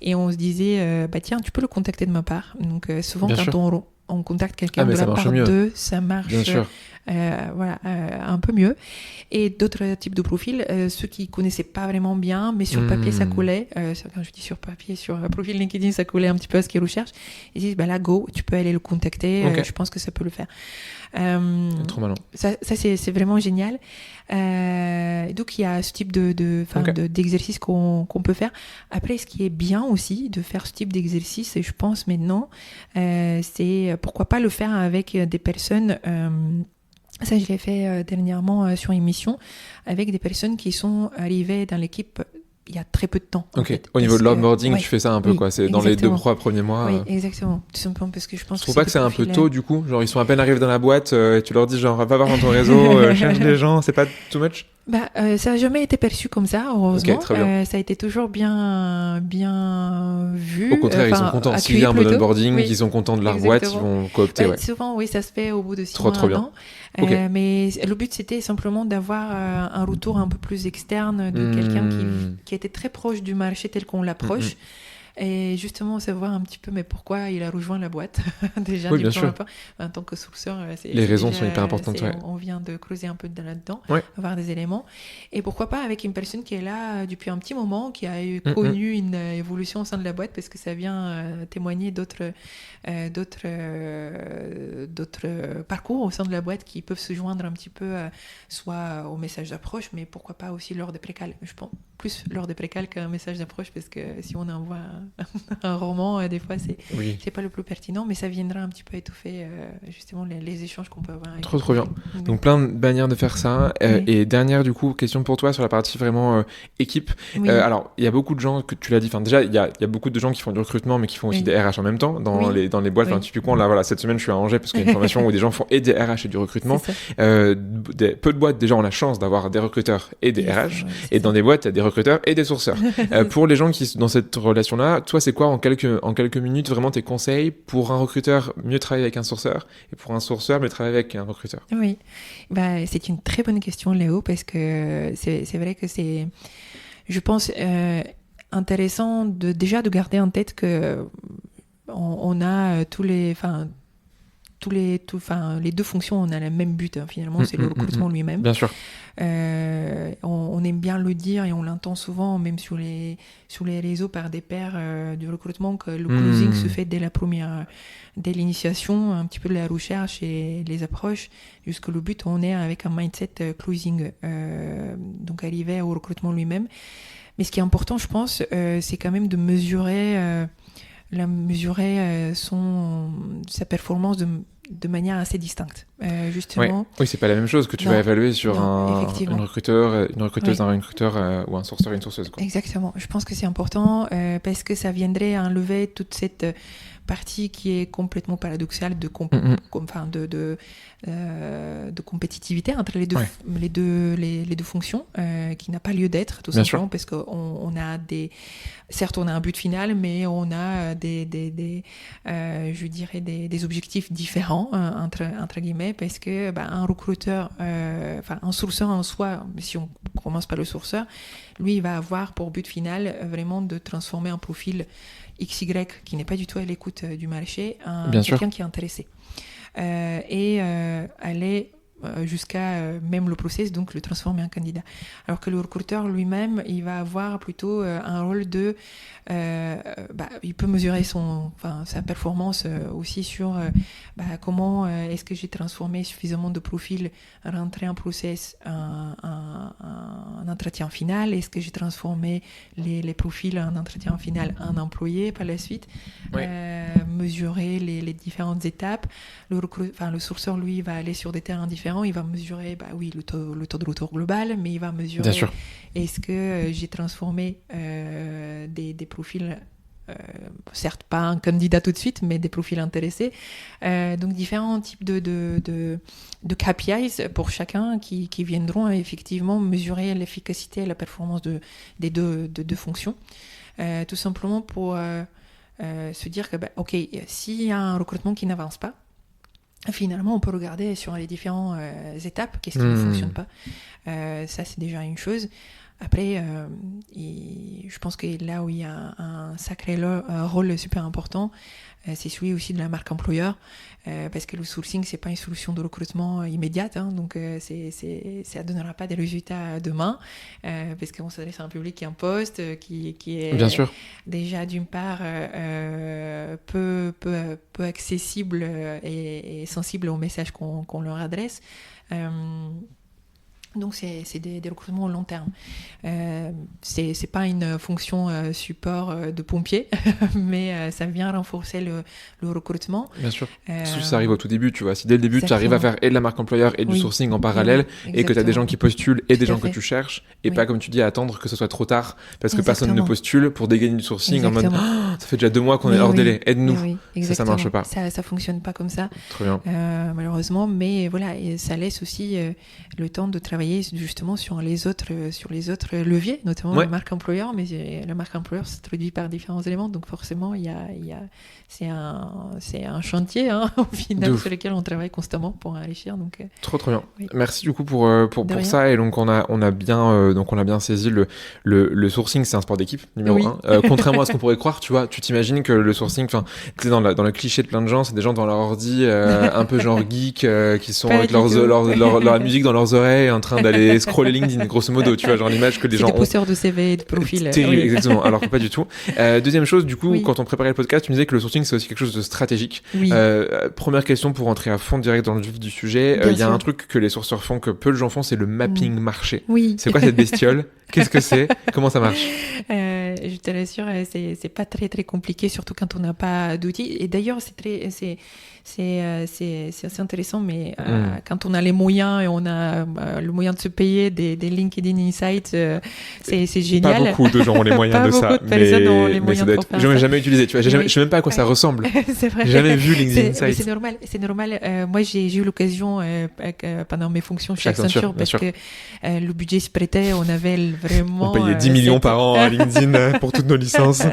et on se disait tiens, tu peux le contacter de ma part. Donc souvent quand on contacte quelqu'un de la part d'eux, ça marche un peu mieux. Et d'autres types de profils, ceux qui connaissaient pas vraiment bien, mais sur papier ça collait. Quand je dis sur papier, sur profil LinkedIn, ça collait un petit peu à ce qu'ils recherchent. Ils disent, là, go, tu peux aller le contacter. Okay. Je pense que ça peut le faire. Trop malin. Ça c'est vraiment génial. Donc il y a ce type d'exercice qu'on peut faire. Après, ce qui est bien aussi de faire ce type d'exercice, et je pense maintenant, c'est pourquoi pas le faire avec des personnes. Ça, je l'ai fait dernièrement sur une mission avec des personnes qui sont arrivées dans l'équipe il y a très peu de temps. Ok. Au niveau de l'onboarding, tu fais ça un peu, quoi. C'est dans les 2-3 premiers mois. Oui, exactement. Tout simplement parce que je pense. Tu trouves pas que c'est un peu tôt, du coup? Genre, ils sont à peine arrivés dans la boîte et tu leur dis, genre, va voir dans ton réseau, cherche des gens, c'est pas too much? Ça n'a jamais été perçu comme ça, heureusement. Okay, très bien. Ça a été toujours bien vu. Au contraire, ils sont contents. S'il y a un mode onboarding, ils sont contents de leur boîte, ils vont coopter. Souvent, oui, ça se fait au bout de 6 mois, trop bien. An. Mais le but, c'était simplement d'avoir un retour un peu plus externe de quelqu'un qui était très proche du marché tel qu'on l'approche. Et justement, savoir un petit peu, mais pourquoi il a rejoint la boîte déjà. Oui, bien sûr. En tant que sourceur, les raisons sont hyper importantes. On vient de creuser un peu là-dedans, ouais. avoir des éléments. Et pourquoi pas avec une personne qui est là depuis un petit moment, qui a connu une évolution au sein de la boîte, parce que ça vient témoigner d'autres parcours au sein de la boîte qui peuvent se joindre un petit peu, soit au message d'approche, mais pourquoi pas aussi lors des précales. Je pense plus lors des précales qu'un message d'approche, parce que si on envoie un roman, des fois c'est pas le plus pertinent, mais ça viendra un petit peu étouffer justement les échanges qu'on peut avoir avec trop bien. Donc plein de manières de faire ça. Et dernière du coup question pour toi sur la partie vraiment équipe. Alors il y a beaucoup de gens, que tu l'as dit, enfin déjà il y a beaucoup de gens qui font du recrutement mais qui font aussi des RH en même temps dans les boîtes. Enfin, typiquement là voilà, cette semaine je suis à Angers parce qu'il y a une formation où des gens font et des RH et du recrutement. Peu de boîtes déjà ont la chance d'avoir des recruteurs et des RH, et dans des boîtes il y a des recruteurs et des sourceurs. Pour les gens qui sont dans cette relation là, toi c'est quoi en quelques minutes vraiment tes conseils pour un recruteur mieux travailler avec un sourceur et pour un sourceur mieux travailler avec un recruteur? Oui, c'est une très bonne question Léo, parce que c'est vrai que c'est, je pense, intéressant déjà de garder en tête que on a les deux fonctions, on a le même but, finalement, c'est le recrutement lui-même. Bien sûr. On aime bien le dire et on l'entend souvent, même sur les réseaux par des pairs du recrutement, que le closing se fait dès l'initiation, un petit peu de la recherche et les approches, jusqu'au but, on est avec un mindset closing, donc arriver au recrutement lui-même. Mais ce qui est important, je pense, c'est quand même de mesurer sa performance de manière assez distincte, justement. Oui, c'est pas la même chose que tu vas évaluer sur une recruteuse, un recruteur ou un sourceur, une sourceuse, quoi. Exactement. Je pense que c'est important parce que ça viendrait enlever toute cette partie qui est complètement paradoxale de compétitivité entre les deux fonctions, qui n'a pas lieu d'être, tout simplement, parce qu'on a certes on a un but final, mais on a des objectifs différents entre guillemets, parce que un recruteur, un sourceur en soi, si on commence par le sourceur, lui il va avoir pour but final vraiment de transformer un profil XY qui n'est pas du tout à l'écoute du marché en quelqu'un qui est intéressé, et aller jusqu'à même le process, donc le transformer en candidat. Alors que le recruteur lui-même, il va avoir plutôt un rôle de... il peut mesurer sa performance aussi sur comment est-ce que j'ai transformé suffisamment de profils rentrés en process en entretien final, est-ce que j'ai transformé les profils en entretien final en employé par la suite, mesurer les différentes étapes. Le sourceur, lui, va aller sur des terrains différents, il va mesurer le taux de retour global, mais il va mesurer est-ce que j'ai transformé des profils, certes pas un candidat tout de suite, mais des profils intéressés, donc différents types de KPIs pour chacun qui viendront effectivement mesurer l'efficacité et la performance des deux fonctions, tout simplement pour se dire que s'il y a un recrutement qui n'avance pas, finalement, on peut regarder sur les différentes étapes qu'est-ce qui ne fonctionne pas. Ça, c'est déjà une chose. Après, je pense que là où il y a un sacré rôle super important, c'est celui aussi de la marque employeur, parce que le sourcing, c'est pas une solution de recrutement immédiate, hein, donc ça donnera pas des résultats demain, parce qu'on s'adresse à un public qui est en poste, qui est Bien sûr. déjà d'une part peu accessible et sensible aux messages qu'on leur adresse. Donc c'est des recrutements au long terme. C'est pas une fonction support de pompier, mais ça vient renforcer le recrutement. Bien sûr. Si ça arrive au tout début, tu vois. Si dès le début, tu arrives à faire et de la marque employeur et du Oui. sourcing en parallèle, et que tu as des gens qui postulent et Tout des à gens que fait. tu cherches, et Oui. pas, comme tu dis, à attendre que ce soit trop tard, parce que personne ne Exactement. postule pour dégainer du sourcing en mode Exactement. Ah, ça fait déjà 2 mois qu'on est Mais hors oui, délai, aide-nous. mais oui, Ça marche pas. Ça fonctionne pas comme ça, Très bien. malheureusement. Mais voilà, et ça laisse aussi le temps de travailler justement sur les autres leviers, notamment Ouais. la marque employeur. Mais la marque employeur se traduit par différents éléments, donc forcément, c'est un chantier hein, au De final ouf. sur lequel on travaille constamment pour enrichir. Donc Trop bien. Oui. Merci du coup pour De rien. ça. Et donc on a bien saisi le sourcing, c'est un sport d'équipe numéro Oui. 1. Contrairement à ce qu'on pourrait croire, tu vois, tu t'imagines que le sourcing, enfin, tu sais, dans le cliché de plein de gens, c'est des gens devant leur ordi, un peu genre geek, qui sont Pas avec du tout. leur musique dans leurs oreilles, en train d'aller scroller LinkedIn, grosso modo, tu vois, genre l'image que les C'est gens des ont. pousseurs de CV et de profil. Terrible, Oui. exactement. Alors que pas du tout. Deuxième chose, du coup, Oui. quand on préparait le podcast, tu me disais que le sourcing, c'est aussi quelque chose de stratégique. Oui. Première question pour rentrer à fond direct dans le vif du sujet. Bien Il y a sûr. un truc que les sourceurs font, que peu de gens font, c'est le mapping marché. Oui. C'est quoi cette bestiole? Qu'est-ce que c'est? Comment ça marche? Je te rassure, c'est pas très très compliqué, surtout quand on n'a pas d'outils. Et d'ailleurs, c'est assez intéressant, mais quand on a les moyens et on a le moyen de se payer des LinkedIn Insights, c'est génial. Pas beaucoup de gens ont les moyens Pas de ça, beaucoup de personnes ont les mais moyens ça de doit être... faire J'en ai ça. jamais utilisé, tu vois. Je sais même pas à quoi ça ressemble. C'est vrai. J'ai jamais vu LinkedIn Mais Insights. c'est normal. Moi, j'ai eu l'occasion pendant mes fonctions chez Accenture, bien parce sûr. que le budget se prêtait, on avait vraiment... On payait 10 millions par an à LinkedIn pour toutes nos licences.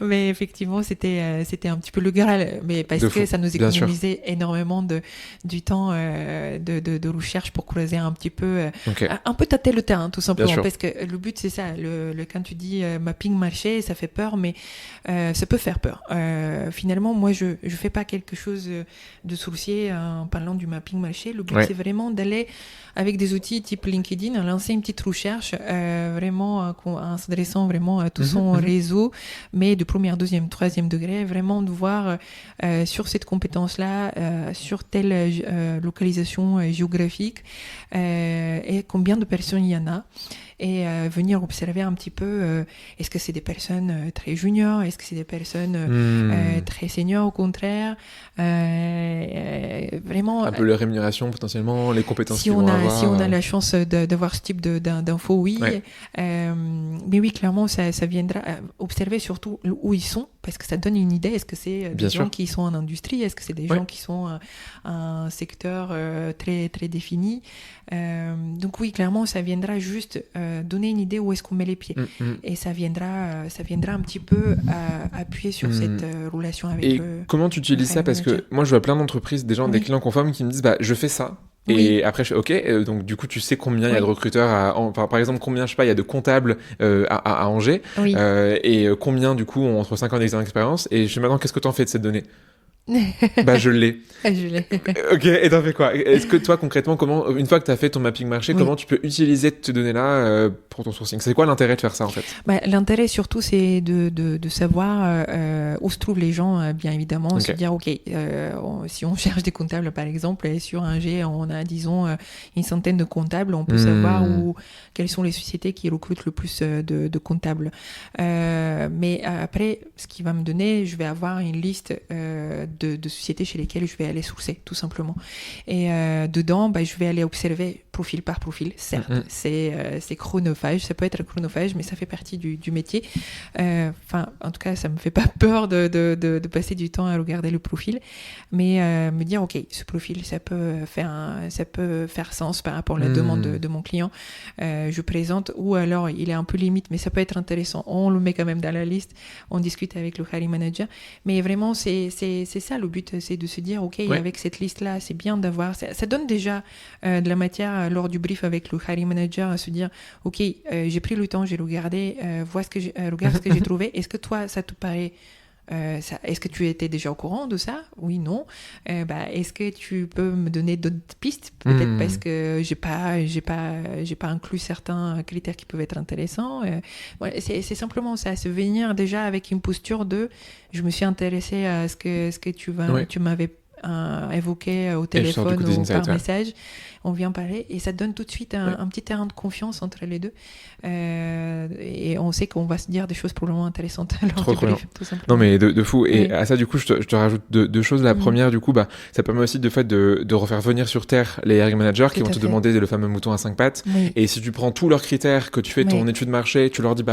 Mais effectivement, c'était un petit peu le Graal, mais parce De que fou, ça nous bien sûr. économisait énormément du temps de recherche pour creuser un petit peu, Ok. un peu tâter le terrain, tout simplement. sûr. Parce que le but, c'est ça. Quand tu dis mapping marché, ça fait peur, mais ça peut faire peur. Finalement, moi, je fais pas quelque chose de sourcier en parlant du mapping marché. Le but, Ouais. c'est vraiment d'aller avec des outils type LinkedIn, lancer une petite recherche, vraiment en s'adressant vraiment à tout son réseau, mais de première, deuxième, troisième degré, vraiment de voir sur cette compétence-là, sur telle localisation géographique, et combien de personnes il y en a. Et venir observer un petit peu, est-ce que c'est des personnes très juniors, est-ce que c'est des personnes très seniors au contraire, vraiment Un peu les rémunérations potentiellement, les compétences si qu'ils on vont a avoir. si on a la chance d'avoir ce type d'infos, oui. Ouais. Mais oui, clairement, ça viendra observer surtout où ils sont, parce que ça donne une idée. Est-ce que c'est des Bien gens sûr. qui sont en industrie, est-ce que c'est des Ouais. gens qui sont un secteur très très défini. Donc oui, clairement, ça viendra juste donner une idée où est-ce qu'on met les pieds. Et ça viendra un petit peu appuyer sur cette relation avec Et le... comment tu utilises ça? Parce que moi, je vois plein d'entreprises, des gens, des Oui. clients conformes qui me disent, bah, je fais ça. Et Oui. après, je fais, ok, donc du coup, tu sais combien il y a de Oui. recruteurs enfin, par exemple, combien, je sais pas, il y a de comptables à Angers, Oui. et combien, du coup, ont entre 5 ans d'expérience, et je sais maintenant, qu'est-ce que t'en fais de cette donnée? Bah, je l'ai. Je l'ai. Ok, et t'en fais quoi? Est-ce que toi, concrètement, comment, une fois que t'as fait ton mapping marché, Oui. comment tu peux utiliser ces données-là pour ton sourcing? C'est quoi l'intérêt de faire ça, en fait? Bah, l'intérêt surtout, c'est de savoir où se trouvent les gens, bien évidemment. Ok. Se dire, ok, si on cherche des comptables, par exemple, et sur un G, on a, disons, une centaine de comptables, on peut savoir quelles sont les sociétés qui recrutent le plus de comptables. Mais après, ce qui va me donner, je vais avoir une liste de sociétés chez lesquelles je vais aller sourcer, tout simplement. Et dedans, bah, je vais aller observer profil par profil. Certes, c'est chronophage, ça peut être chronophage, mais ça fait partie du métier. Enfin, en tout cas, ça me fait pas peur de passer du temps à regarder le profil, mais me dire, ok, ce profil, ça peut faire sens par rapport à la demande de mon client. Je présente, ou alors il est un peu limite, mais ça peut être intéressant. On le met quand même dans la liste, on discute avec le hiring manager, mais vraiment, c'est ça le but, c'est de se dire, ok, avec cette liste-là, c'est bien d'avoir, ça donne déjà de la matière lors du brief avec le hiring manager à se dire, ok, j'ai pris le temps, j'ai regardé, regarde ce que j'ai trouvé. Est-ce que toi, ça te paraît est-ce que tu étais déjà au courant de ça? Oui, non. Est-ce que tu peux me donner d'autres pistes? Peut-être parce que j'ai pas inclus certains critères qui peuvent être intéressants. C'est simplement ça, se venir déjà avec une posture de je me suis intéressée à ce que tu m'avais évoqué au téléphone ou par message. On vient parler et ça donne tout de suite un petit terrain de confiance entre les deux. Et on sait qu'on va se dire des choses probablement intéressantes lors du brief, tout simplement. Non, mais de fou. Et à ça, du coup, je te rajoute deux choses. La première, du coup, ça permet aussi de refaire venir sur Terre les hiring managers qui vont te demander le fameux mouton à 5 pattes. Oui. Et si tu prends tous leurs critères, que tu fais ton étude marché, tu leur dis,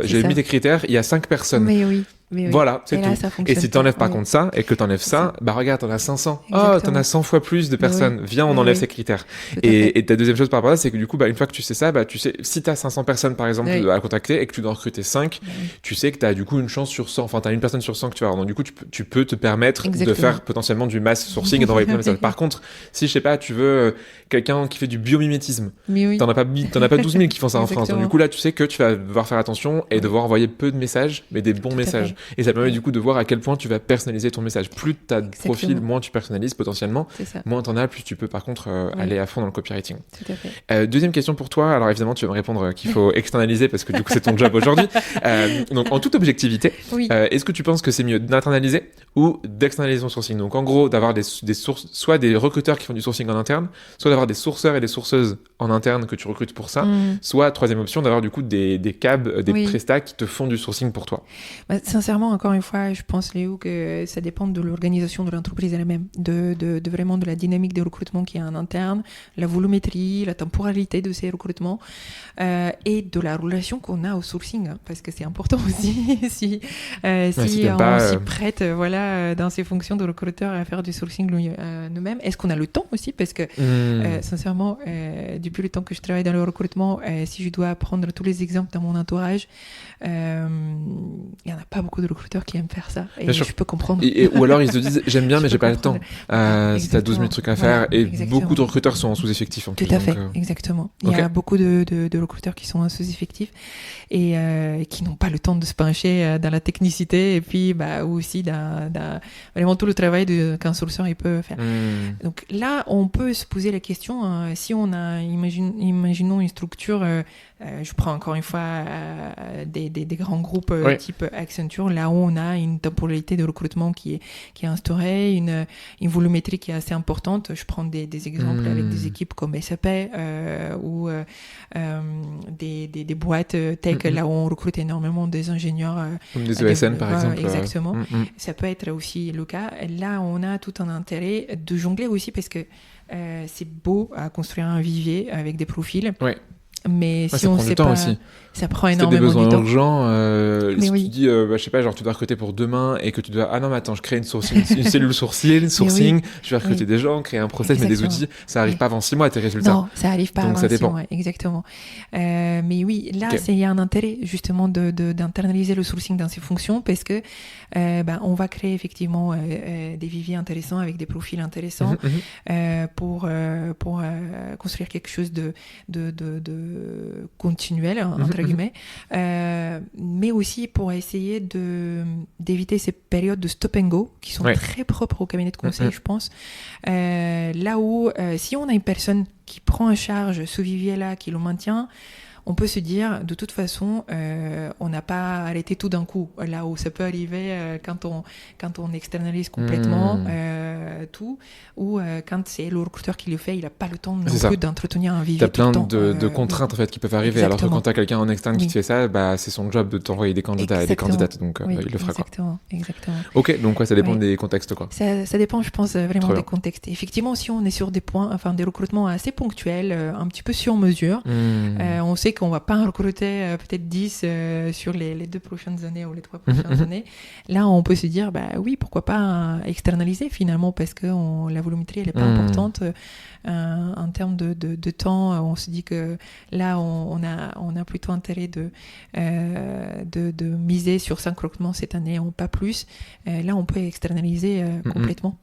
j'ai mis tes critères, il y a 5 personnes. Mais oui. Voilà, c'est tout. Et si t'enlèves par contre ça, et que t'enlèves ça, regarde, t'en as 500. Exactement. Oh, t'en as 100 fois plus de personnes. Viens, on enlève ces critères. Et ta deuxième chose par rapport à ça, c'est que du coup, une fois que tu sais ça, tu sais, si t'as 500 personnes, par exemple, à contacter et que tu dois recruter 5, tu sais que t'as du coup une chance sur 100. Enfin, t'as une personne sur 100 que tu vas avoir. Donc, du coup, tu peux te permettre de faire potentiellement du mass sourcing et d'envoyer plein de messages. Par contre, si, je sais pas, tu veux quelqu'un qui fait du biomimétisme, t'en as pas 12 000 qui font ça en France. Donc, du coup, là, tu sais que tu vas devoir faire attention et devoir envoyer peu de messages, mais des bons messages. Et ça permet du coup de voir à quel point tu vas personnaliser ton message. Plus tu as de profil, moins tu personnalises potentiellement. Moins tu en as, plus tu peux par contre aller à fond dans le copywriting. Tout à fait. Deuxième question pour toi. Alors évidemment, tu vas me répondre qu'il faut externaliser parce que du coup, c'est ton job aujourd'hui. Donc en toute objectivité, est-ce que tu penses que c'est mieux d'internaliser ou d'externaliser ton sourcing? Donc en gros, d'avoir des sources, soit des recruteurs qui font du sourcing en interne, soit d'avoir des sourceurs et des sourceuses en interne que tu recrutes pour ça, soit troisième option, d'avoir du coup des cabs, des prestats qui te font du sourcing pour toi. Sincèrement, encore une fois, je pense, Léo, que ça dépend de l'organisation de l'entreprise elle-même, de vraiment de la dynamique des recrutements qui est en interne, la volumétrie, la temporalité de ces recrutements et de la relation qu'on a au sourcing, parce que c'est important aussi si on s'y prête dans ces fonctions de recruteur à faire du sourcing nous-mêmes. Est-ce qu'on a le temps aussi? Parce que sincèrement, depuis le temps que je travaille dans le recrutement, si je dois prendre tous les exemples dans mon entourage, il n'y en a pas beaucoup de recruteurs qui aiment faire ça. Et je peux comprendre. Ou alors ils se disent j'aime bien mais j'ai pas le temps. Si t'as 12 000 trucs à faire. Et beaucoup de recruteurs sont en sous-effectif en plus. Tout à fait, exactement. Il y a beaucoup de recruteurs qui sont en sous-effectif et qui n'ont pas le temps de se pencher dans la technicité et puis aussi dans vraiment tout le travail qu'un sourceur il peut faire. Donc là, on peut se poser la question, si on a, imaginons une structure, je prends encore une fois des grands groupes type Accenture, là où on a une temporalité de recrutement qui est instaurée, une volumétrie qui est assez importante. Je prends des exemples avec des équipes comme SAP ou des boîtes tech, là où on recrute énormément des ingénieurs. Comme des ESN par exemple. Exactement. Ça peut être aussi le cas. Là, on a tout un intérêt de jongler aussi parce que c'est beau à construire un vivier avec des profils. Ouais. Mais si on ne sait pas, aussi. Ça prend énormément de temps. Si t'as des besoins urgents, si tu dis, je sais pas, genre tu dois recruter pour demain et que tu dois, non mais attends, je crée une cellule sourcing, je vais recruter des gens, créer un process, mais des outils, ça arrive pas avant 6 mois tes résultats. Non, ça arrive pas avant 6 mois, exactement. Mais oui, là, il y a un intérêt justement d'internaliser le sourcing dans ces fonctions parce que on va créer effectivement des viviers intéressants avec des profils intéressants pour construire quelque chose de continuel entre guillemets, mais aussi pour essayer d'éviter ces périodes de stop and go qui sont très propres au cabinet de conseil, je pense. Là où si on a une personne qui prend en charge ce vivier-là, qui le maintient, on peut se dire, de toute façon, on n'a pas arrêté tout d'un coup. Là où ça peut arriver quand on externalise complètement tout, ou quand c'est le recruteur qui le fait, il n'a pas le temps non plus d'entretenir un vivier. T'as plein de contraintes en fait qui peuvent arriver. Exactement. Alors que quand t'as quelqu'un en externe qui te fait ça, c'est son job de t'envoyer des candidats et des candidates, donc il le fera. Exactement. Ok, donc ça dépend des contextes quoi. Ça dépend, je pense, vraiment des contextes. Effectivement, si on est sur des recrutements assez ponctuels, un petit peu sur mesure, on sait qu'on va pas recruter peut-être 10 sur les 2 prochaines années ou les 3 prochaines années. Là, on peut se dire, oui, pourquoi pas externaliser finalement, parce que la volumétrie, elle est pas importante en termes de temps. On se dit que là, on a plutôt intérêt de miser sur 5 recrutements cette année, pas plus. Là, on peut externaliser complètement.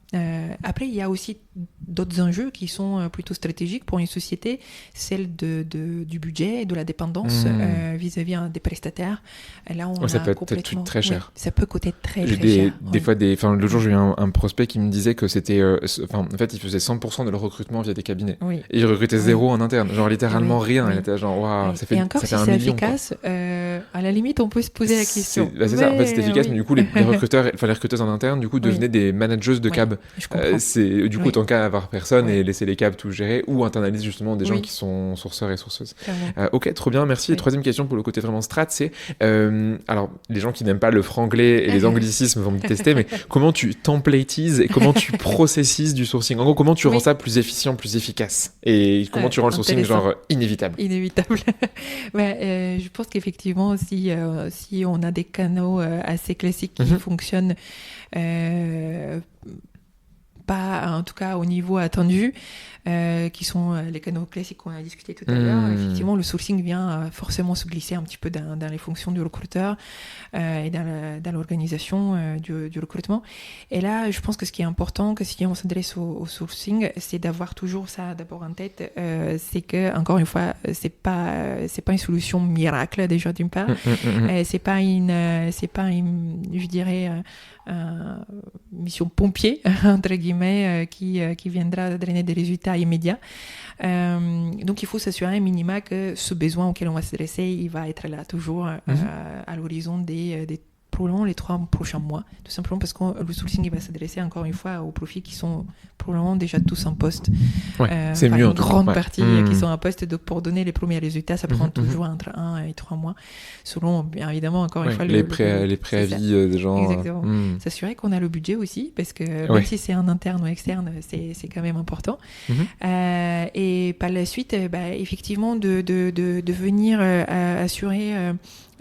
Après, il y a aussi d'autres enjeux qui sont plutôt stratégiques pour une société, celle du budget et de la dépendance vis-à-vis des prestataires. Et là, ça peut être très cher. Ça peut coûter très cher. Des fois, le jour, j'ai eu un prospect qui me disait que c'était... en fait, ils faisaient 100% de leur recrutement via des cabinets. Oui. Et ils recrutaient zéro en interne. Genre, littéralement rien. Il était genre, waouh, ça fait un million. Et encore, si c'est efficace, à la limite, on peut se poser la question. C'est ça, en fait, c'est efficace, mais du coup, les recruteurs, les recruteuses en interne, du coup, devenaient des manageuses de cab. Du coup, autant qu'à avoir personne et laisser les cabs tout gérer, ou internaliser justement des gens qui sont sourceurs et sourceuses. Ok, trop bien, merci. Et troisième question pour le côté vraiment strat, c'est alors les gens qui n'aiment pas le franglais et les anglicismes vont me tester, mais comment tu templatises et comment tu processises du sourcing? En gros, comment tu rends ça plus efficient, plus efficace, et comment tu rends le sourcing genre inévitable? Je pense qu'effectivement, si on a des canaux assez classiques qui fonctionnent pas, en tout cas au niveau attendu, qui sont les canaux classiques qu'on a discuté tout à l'heure. Effectivement, le sourcing vient forcément se glisser un petit peu dans les fonctions du recruteur et dans l'organisation du recrutement. Et là, je pense que ce qui est important, que si on s'adresse au sourcing, c'est d'avoir toujours ça d'abord en tête. C'est que, encore une fois, c'est pas une solution miracle déjà d'une part. C'est pas une, je dirais, mission pompier entre guillemets qui viendra drainer des résultats immédiats. Donc il faut s'assurer un minima que ce besoin auquel on va s'adresser, il va être là toujours à l'horizon des probablement les 3 prochains mois, tout simplement parce que le sourcing il va s'adresser encore une fois aux profils qui sont probablement déjà tous en poste. C'est mieux en grande partie qui sont en poste, donc pour donner les premiers résultats, ça prend toujours entre 1 et 3 mois, selon bien évidemment encore une fois les préavis des gens. Exactement. S'assurer qu'on a le budget aussi, parce que même si c'est un interne ou externe, c'est quand même important. Et par la suite, effectivement, de venir assurer.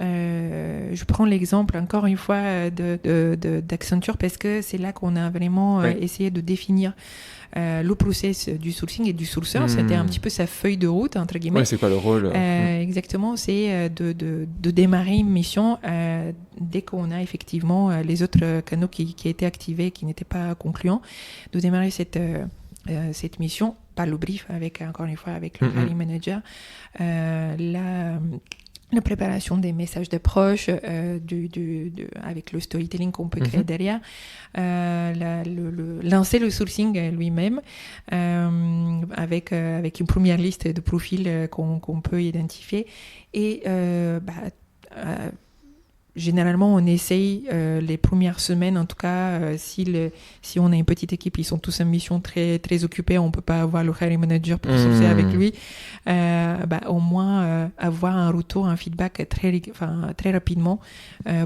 Je prends l'exemple encore une fois d'Accenture parce que c'est là qu'on a vraiment essayé de définir le process du sourcing et du sourceur. C'était un petit peu sa feuille de route entre guillemets. C'est quoi le rôle exactement, c'est de démarrer une mission dès qu'on a effectivement les autres canaux qui étaient activés, qui n'étaient pas concluants, de démarrer cette mission par le brief encore une fois avec le hiring manager, la préparation des messages d'approche avec le storytelling qu'on peut créer derrière, lancer le sourcing lui-même avec une première liste de profils qu'on peut identifier et généralement, on essaye les premières semaines, en tout cas, si on a une petite équipe, ils sont tous en mission très très occupés, on peut pas avoir le hiring manager pour sourcer avec lui. Au moins avoir un retour, un feedback très rapidement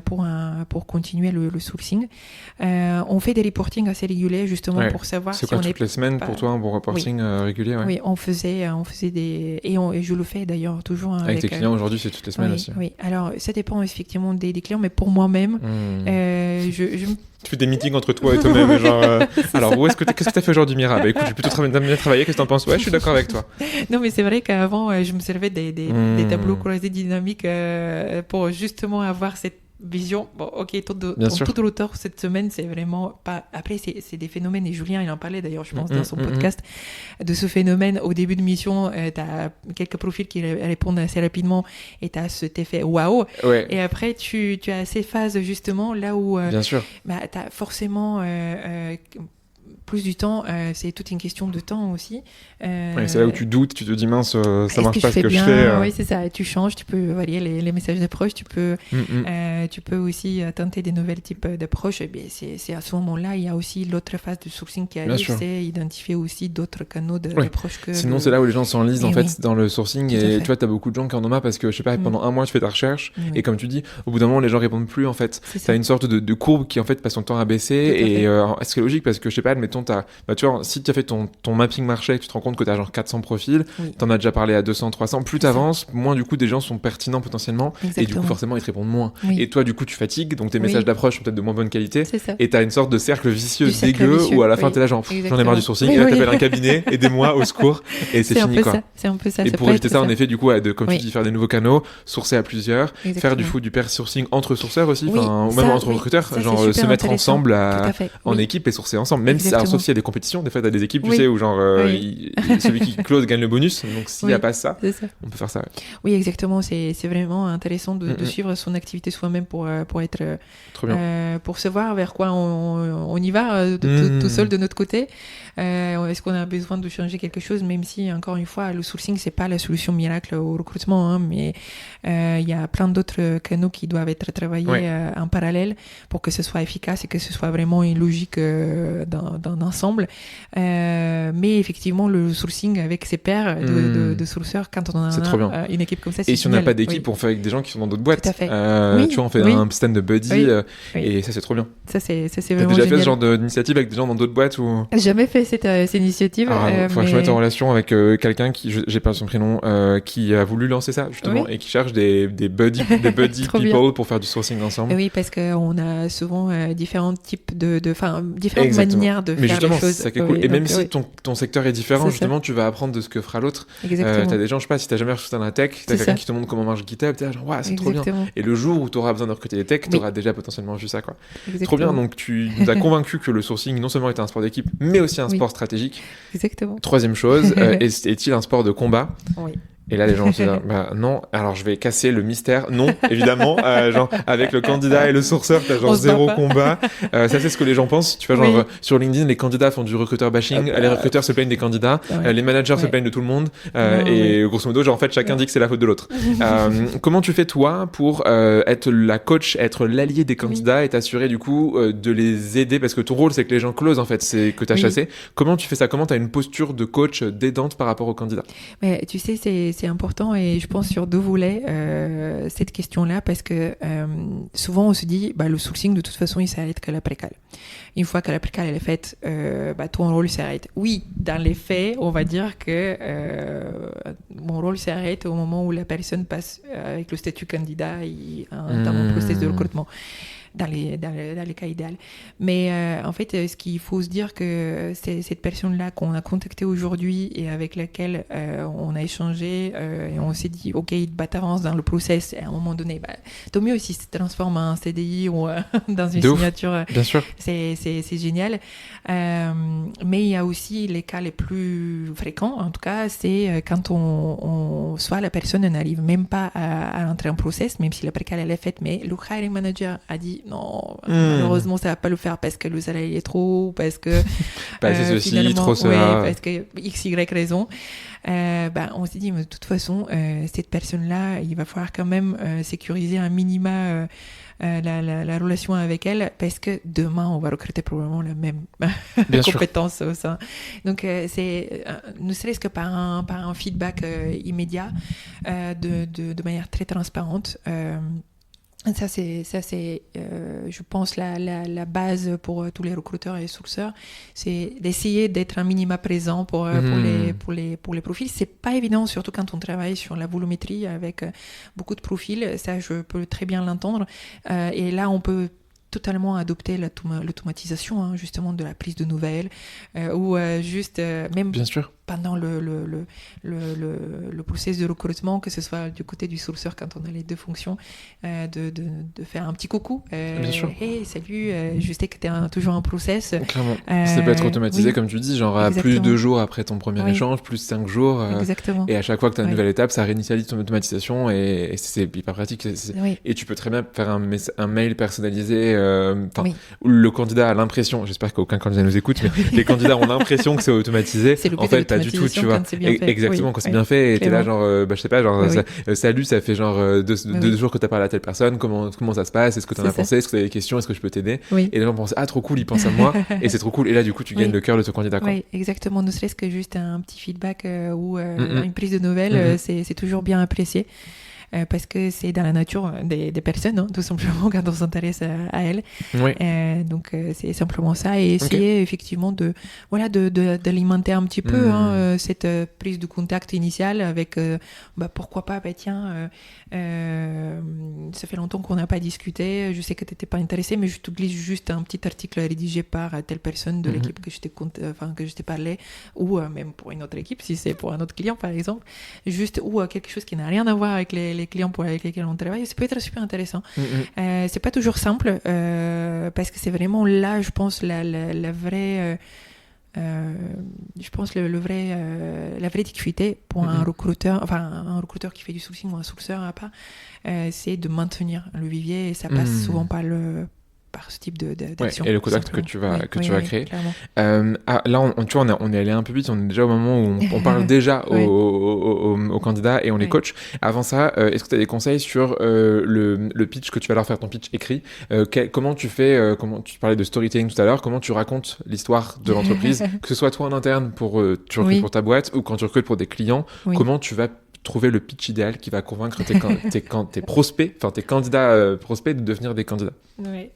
pour continuer le sourcing. On fait des reportings assez réguliers justement pour savoir si on est. C'est quoi toutes les semaines pour toi un bon reporting régulier? Oui, on faisait des et je le fais d'ailleurs toujours avec tes clients aujourd'hui, c'est toutes les semaines aussi. Oui, alors ça dépend effectivement des clients, mais pour moi-même, tu fais des meetings entre toi et toi-même, genre. Alors, qu'est-ce que t'as fait aujourd'hui, Mira? Écoute, j'ai plutôt bien travaillé. Qu'est-ce que t'en penses? Ouais, je suis d'accord avec toi. Non, mais c'est vrai qu'avant, je me servais des tableaux croisés dynamiques pour justement avoir cette vision. Bon, ok, tout l'auteur cette semaine, c'est vraiment pas. Après, c'est des phénomènes, et Julien, il en parlait d'ailleurs, je pense, dans son podcast, de ce phénomène. Au début de mission, t'as quelques profils qui répondent assez rapidement et t'as cet effet waouh. Et après, tu as ces phases justement là où. Bien sûr. T'as forcément. Plus du temps, c'est toute une question de temps aussi. C'est là où tu doutes, tu te dis mince, ça marche pas ce que je fais. Oui, c'est ça. Et tu changes, tu peux varier les messages d'approche, tu peux aussi tenter des nouvelles types d'approches. Et bien, c'est à ce moment-là, il y a aussi l'autre phase du sourcing qui arrive, c'est identifier aussi d'autres canaux d'approche. Sinon, c'est là où les gens s'enlisent en fait dans le sourcing. Et tu vois, t'as beaucoup de gens qui en ont marre parce que, je sais pas, pendant un mois, tu fais ta recherche et comme tu dis, au bout d'un moment, les gens répondent plus en fait. T'as une sorte de courbe qui en fait passe son temps à baisser. Et est-ce que c'est logique parce que, je sais pas, admettons, tu vois, si tu as fait ton mapping marché, tu te rends compte que tu as genre 400 profils, tu en as déjà parlé à 200, 300, plus tu avances, moins du coup des gens sont pertinents potentiellement. Exactement. Et du coup forcément ils te répondent moins. Et toi du coup tu fatigues, donc tes messages d'approche sont peut-être de moins bonne qualité et tu as une sorte de cercle vicieux dégueu où à la fin tu es là genre j'en ai marre du sourcing et là tu appelles un cabinet, aidez-moi au secours et c'est fini quoi. C'est un peu ça. Et pour éviter ça en effet du coup comme tu dis faire des nouveaux canaux, sourcer à plusieurs, faire du pair sourcing entre sourceurs aussi, ou même entre recruteurs, genre se mettre ensemble en équipe et sourcer ensemble, même si Alors, sauf s'il y a des compétitions, des fois, t'as des équipes, tu Oui. sais, où genre, Oui. celui qui close gagne le bonus. Donc, s'il n'y a Oui. pas ça, C'est ça. on peut faire ça. Ouais. Oui, exactement. C'est vraiment intéressant de suivre son activité soi-même pour être Trop bien. pour savoir vers quoi on y va tout seul de notre côté. Est-ce qu'on a besoin de changer quelque chose, même si, encore une fois, le sourcing, c'est pas la solution miracle au recrutement, hein, mais il y a plein d'autres canaux qui doivent être travaillés en parallèle pour que ce soit efficace et que ce soit vraiment une logique d'un ensemble. Mais effectivement, le sourcing avec ses pairs de sourceurs, quand on C'est a trop bien. une équipe comme ça, c'est Et si on n'a pas d'équipe, on fait avec des gens qui sont dans d'autres boîtes. Tout à fait. Tu vois, on fait un stand de buddy et ça, c'est trop bien. Ça, c'est T'as vraiment déjà génial. fait ce genre d'initiative avec des gens dans d'autres boîtes ou... J'ai jamais fait cette initiative. Faudrait que je mette en relation avec quelqu'un qui, j'ai pas son prénom, qui a voulu lancer ça justement et qui cherche des buddy people bien. pour faire du sourcing ensemble. Oui, parce qu'on a souvent différents types différentes Exactement. manières de Mais faire justement, les choses. c'est ça qui est cool. Et même si ton secteur est différent, C'est justement, tu vas apprendre de ce que fera l'autre. Exactement. T'as des gens, je sais pas, si t'as jamais reçu dans la tech, t'as quelqu'un qui te montre comment marche GitHub, t'es là genre, ouais, c'est trop bien. Et le jour où t'auras besoin de recruter des techs, t'auras déjà potentiellement vu ça, quoi. Exactement. Trop bien. Donc, tu nous as convaincu que le sourcing, non seulement était un sport d'équipe, mais aussi un sport stratégique. Exactement. Troisième chose, est-il un sport de combat? Oui. Et là, les gens se disent, bah non, alors je vais casser le mystère. Non, évidemment, genre, avec le candidat et le sourceur, t'as genre zéro combat. Ça, c'est ce que les gens pensent. Tu vois, genre, sur LinkedIn, les candidats font du recruteur bashing, les recruteurs se plaignent des candidats, les managers se plaignent de tout le monde, et grosso modo, genre, en fait, chacun dit que c'est la faute de l'autre. Comment tu fais, toi, pour être la coach, être l'allié des candidats et t'assurer, du coup, de les aider? Parce que ton rôle, c'est que les gens closent, en fait, c'est que t'as chassé. Comment tu fais ça? Comment t'as une posture de coach d'aidante par rapport aux candidats? Mais tu sais, c'est important et je pense sur deux volets cette question-là parce que souvent on se dit le sourcing de toute façon il s'arrête qu'à la précale. Une fois que la précale elle est faite, ton rôle s'arrête. Oui, dans les faits, on va dire que mon rôle s'arrête au moment où la personne passe avec le statut candidat et dans mon processus de recrutement. Dans les cas idéaux. Mais en fait, ce qu'il faut se dire que c'est cette personne-là qu'on a contactée aujourd'hui et avec laquelle on a échangé et on s'est dit, OK, t'avances dans le process et à un moment donné, tant mieux si ça se transforme en CDI ou dans une signature. Bien sûr. C'est génial. Mais il y a aussi les cas les plus fréquents, en tout cas, c'est quand soit la personne n'arrive même pas à rentrer en process, même si la précale elle est faite, mais le hiring manager a dit non, malheureusement ça va pas le faire parce que le salaire est trop, parce que c'est ceci, trop ça, parce que XY raison. On s'est dit mais de toute façon cette personne-là, il va falloir quand même sécuriser un minima la relation avec elle parce que demain on va recruter probablement la même compétence au sein. Donc c'est ne serait-ce que par un feedback immédiat de manière très transparente. Ça c'est je pense la base pour tous les recruteurs et les sourceurs, c'est d'essayer d'être un minima présent pour les profils. C'est pas évident, surtout quand on travaille sur la volumétrie avec beaucoup de profils. Ça, je peux très bien l'entendre. Et là, on peut totalement adopter l'automatisation justement de la prise de nouvelles ou juste même bien sûr pendant le processus de recrutement, que ce soit du côté du sourceur quand on a les deux fonctions, de faire un petit coucou. Bien sûr. Hey, salut, je sais que tu es toujours en process. Clairement. Ça peut être automatisé, comme tu dis, genre à plus de 2 jours après ton premier échange, plus 5 jours. Exactement. Et à chaque fois que tu as une nouvelle étape, ça réinitialise ton automatisation et c'est hyper pratique. Et tu peux très bien faire un mail personnalisé. Où le candidat a l'impression, j'espère qu'aucun candidat nous écoute, mais les candidats ont l'impression que c'est automatisé. En fait, pas du tout, tu vois. Exactement, quand c'est bien fait, et t'es là, genre, je sais pas, genre, salut, ça fait genre 2 jours que t'as parlé à telle personne, comment ça se passe, est-ce que t'en as pensé, est-ce que t'as des questions, est-ce que je peux t'aider? Et les gens pensent, trop cool, il pense à moi, et c'est trop cool, et là, du coup, tu gagnes le cœur de ton candidat, quoi. Oui, exactement, ne serait-ce que juste un petit feedback ou une prise de nouvelles, c'est toujours bien apprécié. Parce que c'est dans la nature des personnes, tout simplement, quand on s'intéresse à elles. Donc, c'est simplement ça. Et essayer, effectivement, d'alimenter un petit peu cette prise de contact initiale avec, pourquoi pas, tiens, ça fait longtemps qu'on n'a pas discuté, je sais que tu n'étais pas intéressé, mais je te glisse juste un petit article rédigé par telle personne de l'équipe que je t'ai parlé, ou même pour une autre équipe, si c'est pour un autre client, par exemple, ou quelque chose qui n'a rien à voir avec les clients avec lesquels on travaille. Ça peut être super intéressant. C'est pas toujours simple parce que c'est vraiment là, je pense, la vraie je pense la vraie difficulté pour un recruteur, un recruteur qui fait du sourcing ou un sourceur à part, c'est de maintenir le vivier et ça passe souvent par ce type d'action. Et le contact que tu vas créer. Là, tu vois, on est allé un peu vite, on est déjà au moment où on parle déjà aux candidats et on les coach. Avant ça, est-ce que tu as des conseils sur le pitch que tu vas leur faire, ton pitch écrit, comment tu fais, tu parlais de storytelling tout à l'heure, comment tu racontes l'histoire de l'entreprise, que ce soit toi en interne tu recrutes pour ta boîte ou quand tu recrutes pour des clients, comment tu vas trouver le pitch idéal qui va convaincre tes prospects, enfin tes candidats prospects de devenir des candidats. Oui,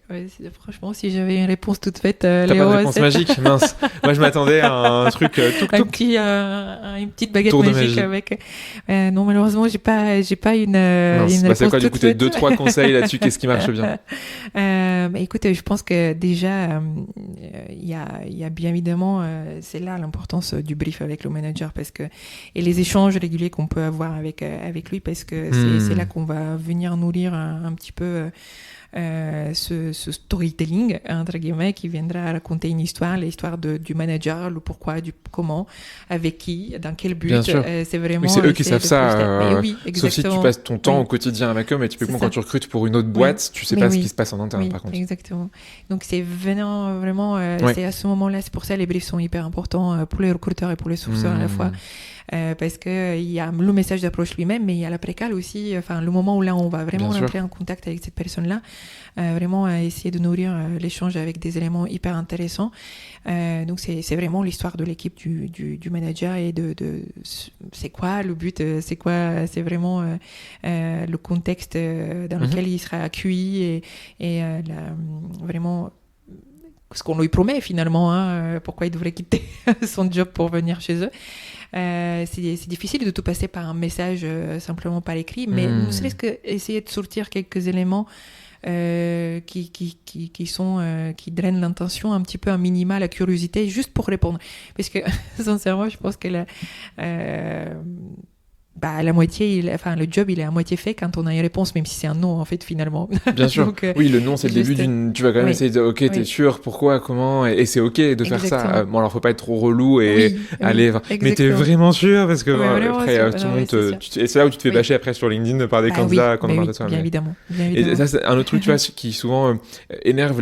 franchement, si j'avais une réponse toute faite, t'as pas de réponse magique, mince. Moi, je m'attendais à un truc une petite baguette magique avec. Non, malheureusement, j'ai pas une réponse c'est quoi, toute écoutez, faite. 2-3 conseils là-dessus, qu'est-ce qui marche bien? Écoute, je pense que déjà, il y a bien évidemment, c'est là l'importance du brief avec le manager et les échanges réguliers qu'on peut avoir avec lui parce que c'est là qu'on va venir nourrir un petit peu ce storytelling entre guillemets qui viendra raconter l'histoire du manager, le pourquoi, du comment, avec qui, dans quel but. Bien sûr. C'est vraiment. C'est eux qui savent ça. Oui, sauf si tu passes ton temps au quotidien avec eux, mais typiquement quand tu recrutes pour une autre boîte, tu sais pas ce qui se passe en interne par contre. Exactement. Donc c'est vraiment c'est à ce moment-là, c'est pour ça les briefs sont hyper importants pour les recruteurs et pour les sourceurs à la fois. Parce que il y a le message d'approche lui-même, mais il y a l'après-cal aussi, le moment où là on va vraiment entrer en contact avec cette personne-là, vraiment essayer de nourrir l'échange avec des éléments hyper intéressants. Donc c'est vraiment l'histoire de l'équipe du manager et de c'est quoi le but, c'est vraiment le contexte dans lequel il sera accueilli et vraiment ce qu'on lui promet finalement, pourquoi il devrait quitter son job pour venir chez eux. C'est difficile de tout passer par un message simplement par écrit, mais ne serait-ce qu'essayer de sortir quelques éléments qui drainent l'intention un petit peu, un minima, la curiosité, juste pour répondre. Parce que sincèrement, je pense que la moitié, le job, il est à moitié fait quand on a une réponse, même si c'est un non, en fait, finalement. Bien sûr. Donc, oui, le non, c'est le début tu vas quand même essayer de dire, ok, t'es sûr, pourquoi, comment, et c'est ok de faire ça. Bon, alors, faut pas être trop relou et aller, mais t'es vraiment sûr, parce que après, tout le monde et c'est là où tu te fais bâcher après sur LinkedIn par des candidats qu'on en parle de toi. Bien évidemment. Et ça, c'est un autre truc, tu vois, qui souvent énerve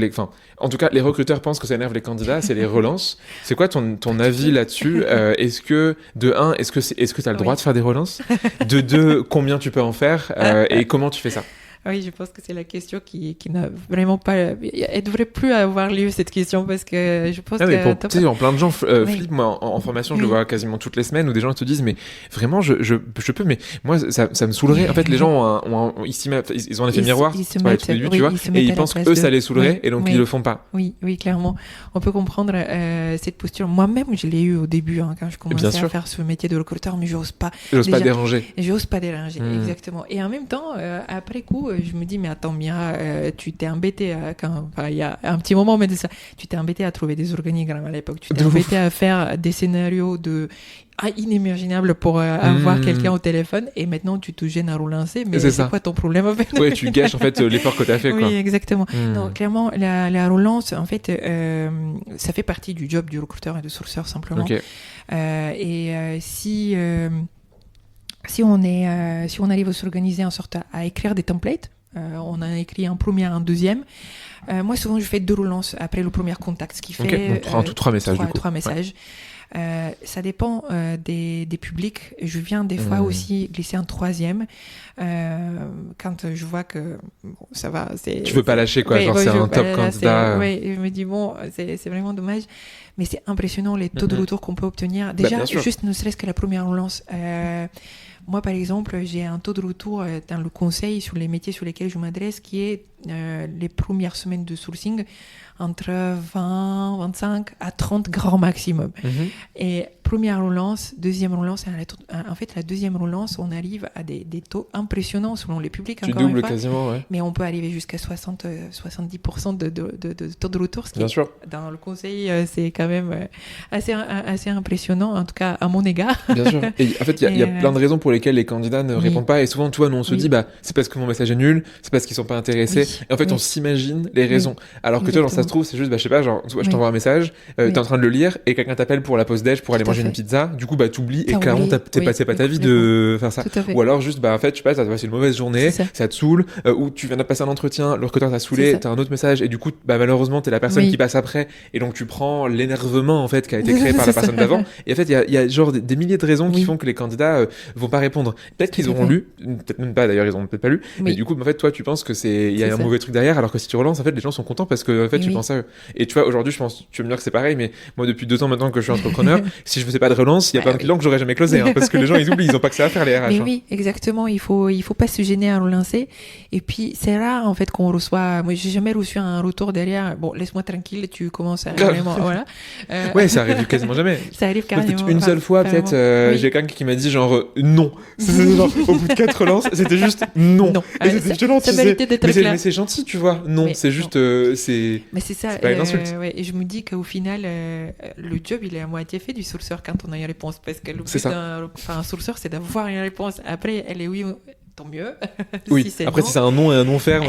en tout cas, les recruteurs pensent que ça énerve les candidats, c'est les relances. C'est quoi ton avis là-dessus? Est-ce que, de 1, est-ce que t'as le droit de faire des relances? De 2, combien tu peux en faire? Et comment tu fais ça? Oui, je pense que c'est la question qui n'a vraiment pas... Elle devrait plus avoir lieu, cette question, parce que je pense que... Tu sais, plein de gens flippent. Moi, en formation, je le vois quasiment toutes les semaines, où des gens te disent, mais vraiment, je peux, mais moi, ça me saoulerait. En fait, les gens ils ont un effet miroir, tu vois, et ils pensent que eux, ça les saoulerait, et donc ils le font pas. Oui, clairement. On peut comprendre cette posture. Moi-même, je l'ai eu au début, quand je commençais à faire ce métier de recruteur, mais j'ose pas. J'ose pas déranger, exactement. Et en même temps, après coup, je me dis, mais attends, Mira, tu t'es embêtée il y a un petit moment, mais de ça, tu t'es embêtée à trouver des organigrammes à l'époque, tu t'es embêtée à faire des scénarios inimaginables pour avoir quelqu'un au téléphone, et maintenant tu te gênes à relancer, mais c'est quoi ton problème en fait? Ouais, tu gâches en fait l'effort que tu as fait, quoi. Oui, exactement. Donc clairement, la relance, en fait, ça fait partie du job du recruteur et du sourceur simplement. Si on arrive à s'organiser en sorte à écrire des templates, on a écrit un premier, un deuxième. Moi, souvent, je fais 2 relances après le premier contact, ce qui fait trois messages. Trois messages. Ça dépend des publics. Je viens des fois aussi glisser un 3e quand je vois que ça va. Tu veux pas lâcher, quoi. C'est un top candidat. Oui, je me dis c'est vraiment dommage. Mais c'est impressionnant les taux de retour qu'on peut obtenir. Déjà, juste ne serait-ce que la première relance. Moi, par exemple, j'ai un taux de retour dans le conseil sur les métiers sur lesquels je m'adresse qui est les premières semaines de sourcing entre 20, 25 à 30 grand maximum. Et première relance, deuxième relance, en fait, la deuxième relance, on arrive à des taux impressionnants selon les publics. Tu encore une doubles fois. quasiment, ouais. Mais on peut arriver jusqu'à 70% de taux de retour, ce qui Bien sûr. dans le conseil, c'est quand même assez impressionnant, en tout cas à mon égard. Bien sûr. Et en fait, il y a plein de raisons pour lesquelles les candidats ne répondent pas. Et souvent, tu vois, nous, on se dit, c'est parce que mon message est nul, c'est parce qu'ils sont pas intéressés. Oui. Et en fait, on s'imagine les raisons. Alors que toi, genre, ça se trouve, c'est juste, je sais pas, genre, je t'envoie un message, t'es en train de le lire, et quelqu'un t'appelle pour la pause déj pour aller manger une pizza. Du coup, t'oublies, et clairement, t'es passé pas ta vie de faire ça. Ou alors, juste, en fait, je sais pas, t'as passé une mauvaise journée, ça te saoule, ou tu viens de passer un entretien, le recruteur t'a saoulé, t'as un autre message, et du coup, malheureusement, t'es la personne qui passe après, et donc tu prends l'énervement, en fait, qui a été créé par la personne d'avant. Et en fait, il y a genre des milliers de raisons qui font que les candidats vont pas répondre. Peut-être qu'ils auront lu, peut-être même pas, d'ailleurs, ils ont peut-être pas lu, mais du coup, en fait, toi, tu penses que il y a un mauvais truc derrière, alors que si tu relances, en fait, les gens sont contents parce que, en fait, tu penses à eux. Et tu vois, aujourd'hui, je pense, tu vas me dire que c'est pareil, mais moi, depuis 2 ans maintenant que je suis entrepreneur, si je faisais pas de relance, il y a plein de clients que j'aurais jamais closé, parce que les gens, ils oublient, ils ont pas que ça à faire, les RH. Mais oui, exactement. Il faut pas se gêner à relancer. Et puis, c'est rare, en fait, qu'on reçoit, moi, j'ai jamais reçu un retour derrière. Bon, laisse-moi tranquille, tu commences à vraiment, voilà. Ouais, ça arrive quasiment jamais. Ça arrive carrément. Une seule fois, peut-être, j'ai quelqu'un qui m'a dit genre non. C'était genre, au bout de 4 relances, c'était juste non. Et c'était violent, tu sais. Mais c'est gentil, tu vois. Non, mais c'est juste, c'est. Mais c'est ça. C'est pas une insulte. Ouais, et je me dis qu'au final, le job, il est à moitié fait du sourceur quand on a une réponse. Parce que le but un sourceur, c'est d'avoir une réponse. Après, elle est oui. Tant mieux. Oui. Si après, si c'est un non et un non ferme,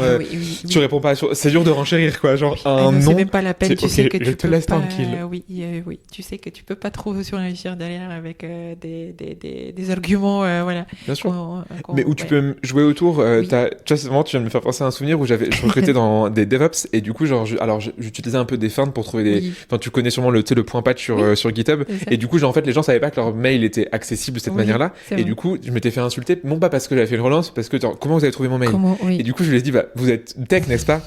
tu réponds pas. C'est dur de renchérir, quoi. Genre un non. C'est même pas la peine. Tu sais que tu peux laisse pas. Tranquille. Oui. Tu sais que tu peux pas trop surréagir derrière avec des arguments, voilà. Bien sûr. Mais où tu peux jouer autour. Tu vois, c'est vraiment, tu viens de me faire penser à un souvenir où je recrutais dans des DevOps et du coup, genre, j'utilisais un peu des feintes pour trouver des. Enfin, tu connais sûrement le point patch sur GitHub. Et du coup, genre, en fait, les gens savaient pas que leur mail était accessible de cette manière-là. Et du coup, je m'étais fait insulter, non pas parce que j'avais fait une relance, parce que comment vous avez trouvé mon mail? Et du coup, je lui ai dit, vous êtes tech, n'est-ce pas?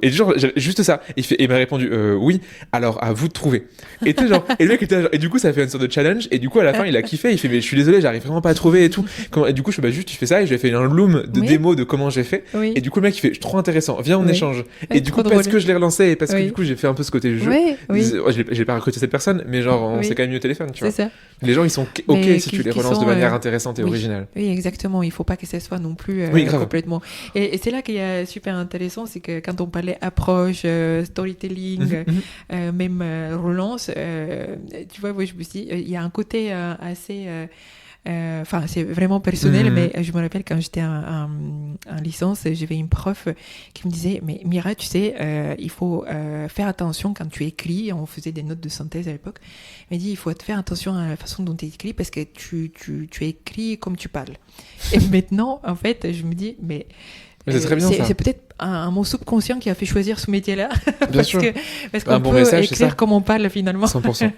Et genre, juste ça. Et il m'a répondu, oui, alors à vous de trouver. Et tu sais, genre, et le mec était genre, et du coup, ça a fait une sorte de challenge. Et du coup, à la fin, il a kiffé. Il fait, mais je suis désolé, j'arrive vraiment pas à trouver et tout. Et du coup, je fais, juste, tu fais ça. Et j'ai fait un loom de démo de comment j'ai fait. Et du coup, le mec, il fait, trop intéressant, viens, on échange. Et du coup, parce que je l'ai relancé et parce que du coup, j'ai fait un peu ce côté jeu. J'ai pas recruté cette personne, mais genre, on s'est quand même mis au téléphone, tu vois. Ça. Les gens, ils sont OK si tu les relances de manière intéressante et originale. Oui, exactement. Il faut pas que ça soit non plus complètement. Et c'est là qu'il y a super intéressant, c'est que quand on parlait approche, storytelling, même relance, tu vois, je me suis dit, il y a un côté assez... Enfin, c'est vraiment personnel, mais je me rappelle quand j'étais en licence, j'avais une prof qui me disait, mais Mira, tu sais, il faut faire attention quand tu écris. On faisait des notes de synthèse à l'époque. Elle m'a dit, il faut faire attention à la façon dont tu écris parce que tu écris comme tu parles. Et maintenant, en fait, je me dis, mais c'est très bien, ça. C'est peut-être mon subconscient qui a fait choisir ce métier-là. Parce qu'on bon peut message, écrire comme on parle finalement. 100%.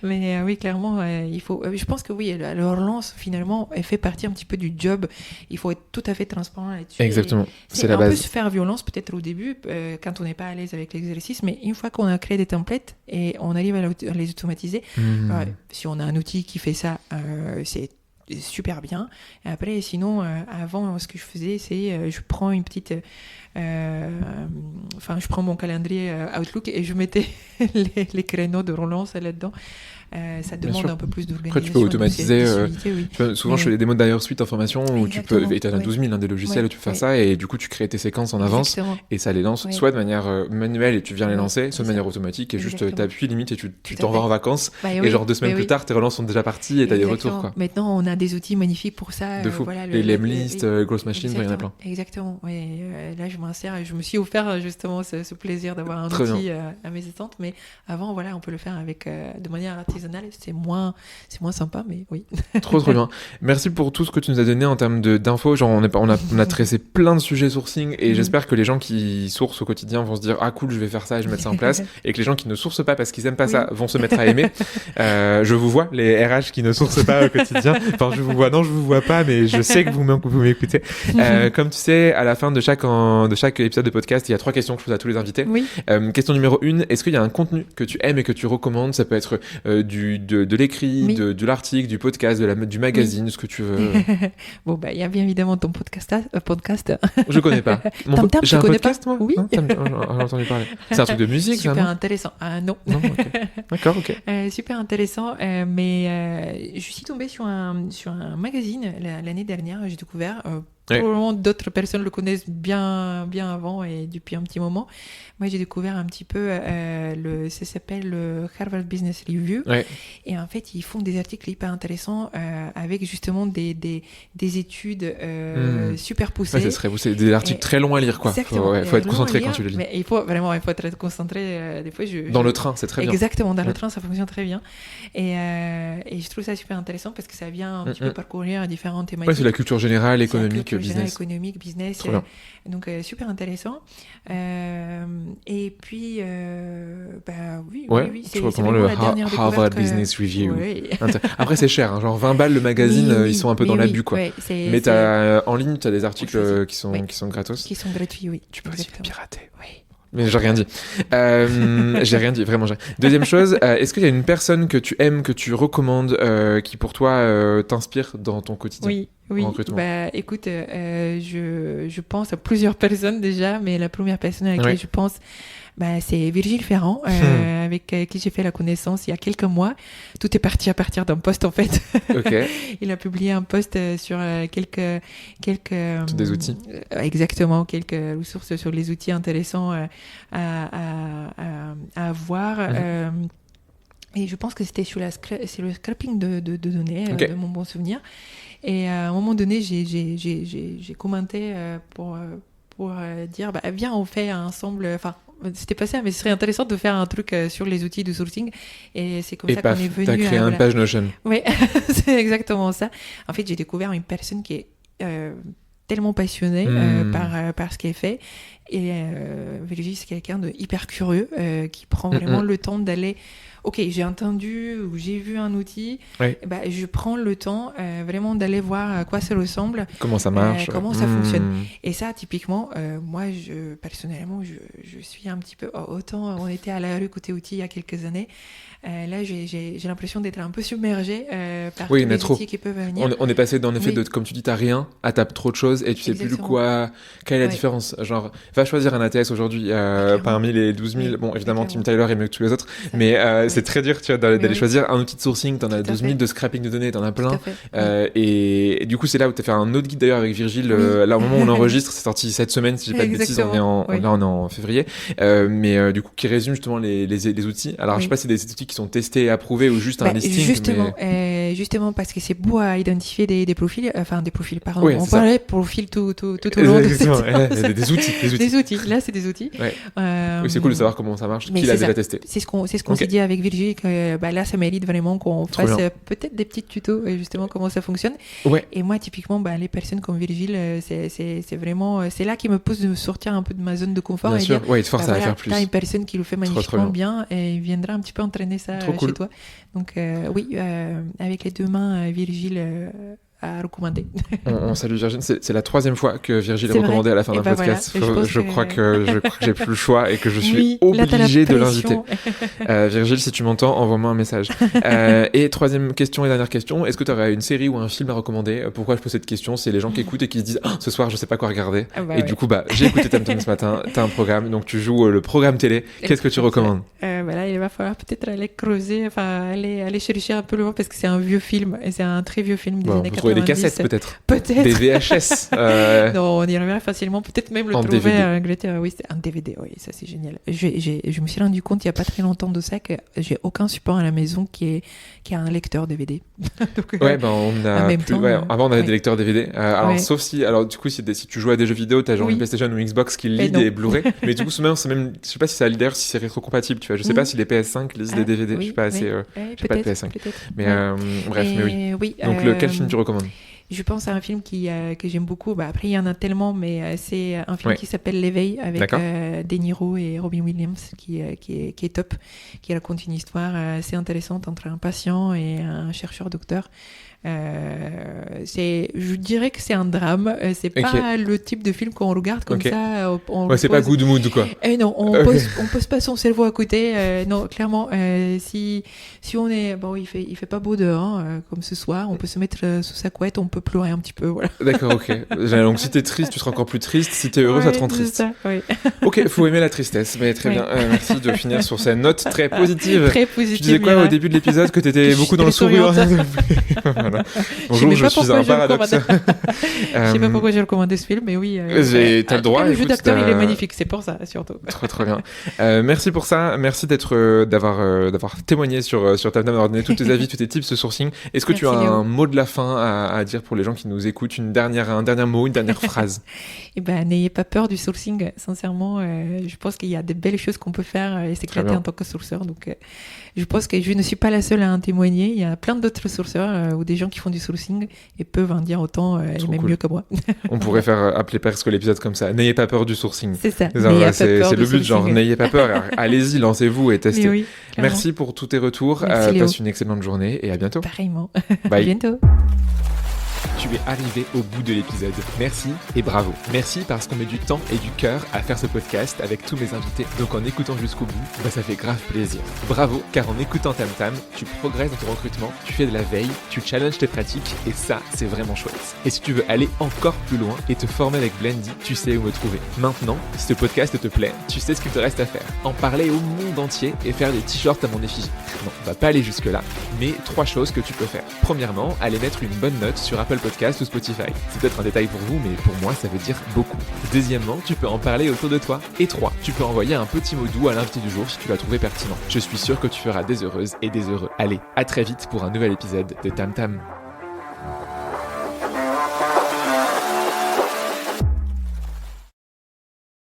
Mais oui, clairement, il faut. Je pense que oui, la relance finalement, elle fait partie un petit peu du job. Il faut être tout à fait transparent là-dessus. Exactement. C'est la base. On peut se faire violence peut-être au début quand on n'est pas à l'aise avec l'exercice, mais une fois qu'on a créé des templates et on arrive à les automatiser, si on a un outil qui fait ça, c'est super bien. Et après, sinon, avant, ce que je faisais, c'est je prends une petite... je prends mon calendrier Outlook et je mettais les créneaux de relance là-dedans. Ça demande un peu plus d'organisation. Après, tu peux automatiser. Souvent, je fais des démos d'ailleurs suite en formation où tu peux. Et tu as 12 000 des logiciels où tu fais ça et du coup, tu crées tes séquences en avance et ça les lance soit de manière manuelle et tu viens les lancer, soit de manière automatique et juste t'appuies limite et tu t'en vas en vacances. Et genre 2 semaines plus tard, tes relances sont déjà parties et t'as des retours, quoi. Maintenant, on a des outils magnifiques pour ça. De fou. Les Lemlist, Gross Machine, il y en a plein. Exactement. Là, je m'en sers et je me suis offert justement ce plaisir d'avoir un outil à mes attentes. Mais avant, voilà, on peut le faire avec de manière artisanale. C'est moins sympa, mais oui. Trop bien. Merci pour tout ce que tu nous as donné en termes d'infos. Genre, on a tracé plein de sujets sourcing et j'espère que les gens qui sourcent au quotidien vont se dire ah cool, je vais faire ça et je vais mettre ça en place et que les gens qui ne sourcent pas parce qu'ils aiment pas ça vont se mettre à aimer. Je vous vois, les RH qui ne sourcent pas au quotidien. Enfin, je vous vois pas, mais je sais que vous m'écoutez. Comme tu sais, à la fin de chaque épisode de podcast, il y a 3 questions que je pose à tous les invités. Oui. Question numéro 1, est-ce qu'il y a un contenu que tu aimes et que tu recommandes? Ça peut être de l'écrit, Oui. de l'article, du podcast, du magazine, ce que tu veux. Bon, bah, il y a bien évidemment ton podcast. Je connais pas. Tam Tam, J'ai tu un connais podcast, pas? moi? Oui. Non, j'ai entendu parler. C'est un truc de musique, ça, Super non? intéressant. Ah non. Non, ok. D'accord, ok. Super intéressant, mais je suis tombée sur un magazine l'année dernière. J'ai découvert, Ouais. probablement d'autres personnes le connaissent bien avant et depuis un petit moment. Moi, j'ai découvert un petit peu, ça s'appelle le Harvard Business Review. Ouais. Et en fait, ils font des articles hyper intéressants avec justement des études super poussées. Ouais, c'est des articles très longs à lire, quoi. Exactement. Faut être concentré quand tu les lis. Mais il faut être concentré. Des fois, Dans le train, c'est très bien. Exactement, dans le train, ça fonctionne très bien. Et je trouve ça super intéressant parce que ça vient un petit peu parcourir différentes thématiques. Ouais, c'est la culture générale, C'est économique, la culture générale, business. économique, business. Trop bien. Donc, super intéressant. Et puis, oui, Ouais, oui, tu c'est recommandes vraiment le la dernière Harvard découverte Business Review. Oui. Après, c'est cher, hein, genre 20 balles le magazine, Oui, ils sont un peu dans mais l'abus, quoi. ouais, Mais en ligne, t'as des articles qui sont gratos. qui sont gratuits, oui. Tu peux aussi les Exactement. pirater. Oui. Mais j'ai rien dit. J'ai rien dit, vraiment. Deuxième chose, est-ce qu'il y a une personne que tu aimes, que tu recommandes, qui pour toi t'inspire dans ton quotidien? Oui, en recrutement? bah écoute, je pense à plusieurs personnes déjà, mais la première personne à laquelle je pense, bah, c'est Virgile Ferrand, avec qui j'ai fait la connaissance il y a quelques mois. Tout est parti à partir d'un post en fait. Ok. Il a publié un post sur quelques Des outils. Exactement, quelques ressources sur les outils intéressants à avoir. Et je pense que c'était sur c'est le scrapping de données, de mon bon souvenir. Et à un moment donné, j'ai commenté pour dire, bah, viens, on fait ensemble. Enfin, c'était pas ça, mais ce serait intéressant de faire un truc sur les outils de sourcing. Et c'est comme ça qu'on est venu. T'as créé une page Notion. Oui, c'est exactement ça. En fait, j'ai découvert une personne qui est tellement passionnée par ce qu'elle fait. Et Virginie, c'est quelqu'un de hyper curieux qui prend vraiment le temps d'aller. Ok, j'ai entendu ou j'ai vu un outil, bah, je prends le temps vraiment d'aller voir à quoi ça ressemble, comment ça marche, comment ça fonctionne. Et ça, typiquement, moi, personnellement, je suis un petit peu... autant on était à la rue côté outils il y a quelques années, là, j'ai l'impression d'être un peu submergée par tous les outils qui peuvent venir. On est passé en effet de, comme tu dis, t'as rien, à t'as trop de choses et tu sais plus quelle est la différence. Genre, va choisir un ATS aujourd'hui parmi les 12 000. Bon, évidemment, Tim Tyler est mieux que tous les autres, mais c'est très dur, tu vois, d'aller choisir un outil de sourcing. T'en as 12 000, de scrapping de données, t'en as plein. Et du coup, c'est là où t'as fait un autre guide d'ailleurs avec Virgile. Là, au moment où on enregistre, c'est sorti cette semaine, si j'ai pas de bêtises, on est en février. Mais du coup, qui résume justement les outils. Alors, je sais pas si c'est des outils qui sont testés et approuvés ou juste un listing. Justement, parce que c'est beau à identifier des profils, pardon. On parlait profil tout au long de cette des outils. Là, c'est des outils. Oui, c'est cool de savoir comment ça marche, qui l'a déjà testé. C'est ce qu'on s'est dit avec Virgile, que là, ça mérite vraiment qu'on fasse peut-être des petits tutos, justement, comment ça fonctionne. Et moi, typiquement, les personnes comme Virgile, c'est vraiment, c'est là qui me pousse de sortir un peu de ma zone de confort. Bien sûr, il te force à faire plus. T'as une personne qui le fait magnifiquement bien et il viendra un petit peu entraîner ça chez toi. Donc, avec les deux mains, Virgile à recommander. On salue Virgile. C'est la 3e fois que Virgile est recommandé à la fin d'un podcast. Je crois que j'ai plus le choix et que je suis obligé de l'inviter. Virgile, si tu m'entends, envoie-moi un message. Et 3e question et dernière question, est-ce que tu aurais une série ou un film à recommander? Pourquoi je pose cette question? C'est les gens qui écoutent et qui se disent ce soir je sais pas quoi regarder. Du coup, j'ai écouté Tam Tam ce matin, t'as un programme, donc tu joues le programme télé. Qu'est-ce que tu recommandes? Là, il va falloir peut-être aller creuser, aller chercher un peu loin parce que c'est un vieux film, et c'est un très vieux film des années 90. Des cassettes peut-être. Des VHS. Non, on y revient facilement. Peut-être même le trouver en Angleterre. Oui, c'est un DVD. Oui, ça c'est génial. Je me suis rendu compte il y a pas très longtemps de ça que j'ai aucun support à la maison qui a un lecteur DVD. Donc, on a. Avant on avait des lecteurs DVD. Alors sauf si tu joues à des jeux vidéo, t'as genre une PlayStation ou une Xbox qui lit des Blu-ray. Mais du coup, c'est même, je sais pas si ça lit d'ailleurs si c'est rétrocompatible. Tu vois, je sais pas si les PS5 lisent des DVD. Je suis pas assez. J'ai pas de PS5. Mais bref, mais oui. Oui, donc quel film tu recommandes? Je pense à un film que j'aime beaucoup. Bah, après, il y en a tellement, mais c'est un film qui s'appelle L'éveil avec De Niro et Robin Williams qui est top, qui raconte une histoire assez intéressante entre un patient et un chercheur-docteur. Je dirais que c'est un drame. C'est pas le type de film qu'on regarde comme ça. C'est pas good mood, quoi. Non, on pose pas son cerveau à côté. Non, clairement, si on est il fait pas beau dehors comme ce soir, on peut se mettre sous sa couette, on peut pleurer un petit peu, voilà. D'accord, ok. Donc si t'es triste, tu seras encore plus triste. Si t'es heureux, ça te rend triste. Ça, oui. Ok, faut aimer la tristesse. Mais très bien. Merci de finir sur cette note très positive. Très positive. Tu disais quoi au début de l'épisode, que t'étais beaucoup dans le sourire. Voilà. Bonjour, je suis un paradoxe. Je sais pas pourquoi j'ai recommandé ce film, mais oui. T'as le droit. Le jeu d'acteur, il est magnifique, c'est pour ça, surtout. Trop bien. Merci pour ça. Merci d'avoir témoigné sur Tam Tam, d'avoir donné tous tes avis, tous tes tips de sourcing. Est-ce que tu as un mot de la fin à dire pour les gens qui nous écoutent, un dernier mot, une dernière phrase? N'ayez pas peur du sourcing. Sincèrement, je pense qu'il y a des belles choses qu'on peut faire et s'éclater en tant que sourceur. Donc, je pense que je ne suis pas la seule à en témoigner. Il y a plein d'autres sourceurs ou des gens qui font du sourcing et peuvent en dire autant et même mieux que moi. On pourrait faire appeler presque l'épisode comme ça. N'ayez pas peur du sourcing. C'est ça. C'est le but, genre, n'ayez pas peur. Allez-y, lancez-vous et testez. Oui, merci pour tous tes retours. Passe une excellente journée et à bientôt. Pareillement. Bye. À bientôt. Tu es arrivé au bout de l'épisode. Merci et bravo. Merci parce qu'on met du temps et du cœur à faire ce podcast avec tous mes invités. Donc en écoutant jusqu'au bout, ça fait grave plaisir. Bravo, car en écoutant Tam Tam, tu progresses dans ton recrutement, tu fais de la veille, tu challenges tes pratiques et ça, c'est vraiment chouette. Et si tu veux aller encore plus loin et te former avec Blendy, tu sais où me trouver. Maintenant, si ce podcast te plaît, tu sais ce qu'il te reste à faire. En parler au monde entier et faire des t-shirts à mon effigie. Non, on va pas aller jusque là, mais 3 choses que tu peux faire. Premièrement, aller mettre une bonne note sur Apple Podcast ou Spotify. C'est peut-être un détail pour vous, mais pour moi, ça veut dire beaucoup. Deuxièmement, tu peux en parler autour de toi. Et 3, tu peux envoyer un petit mot doux à l'invité du jour si tu l'as trouvé pertinent. Je suis sûr que tu feras des heureuses et des heureux. Allez, à très vite pour un nouvel épisode de Tam Tam.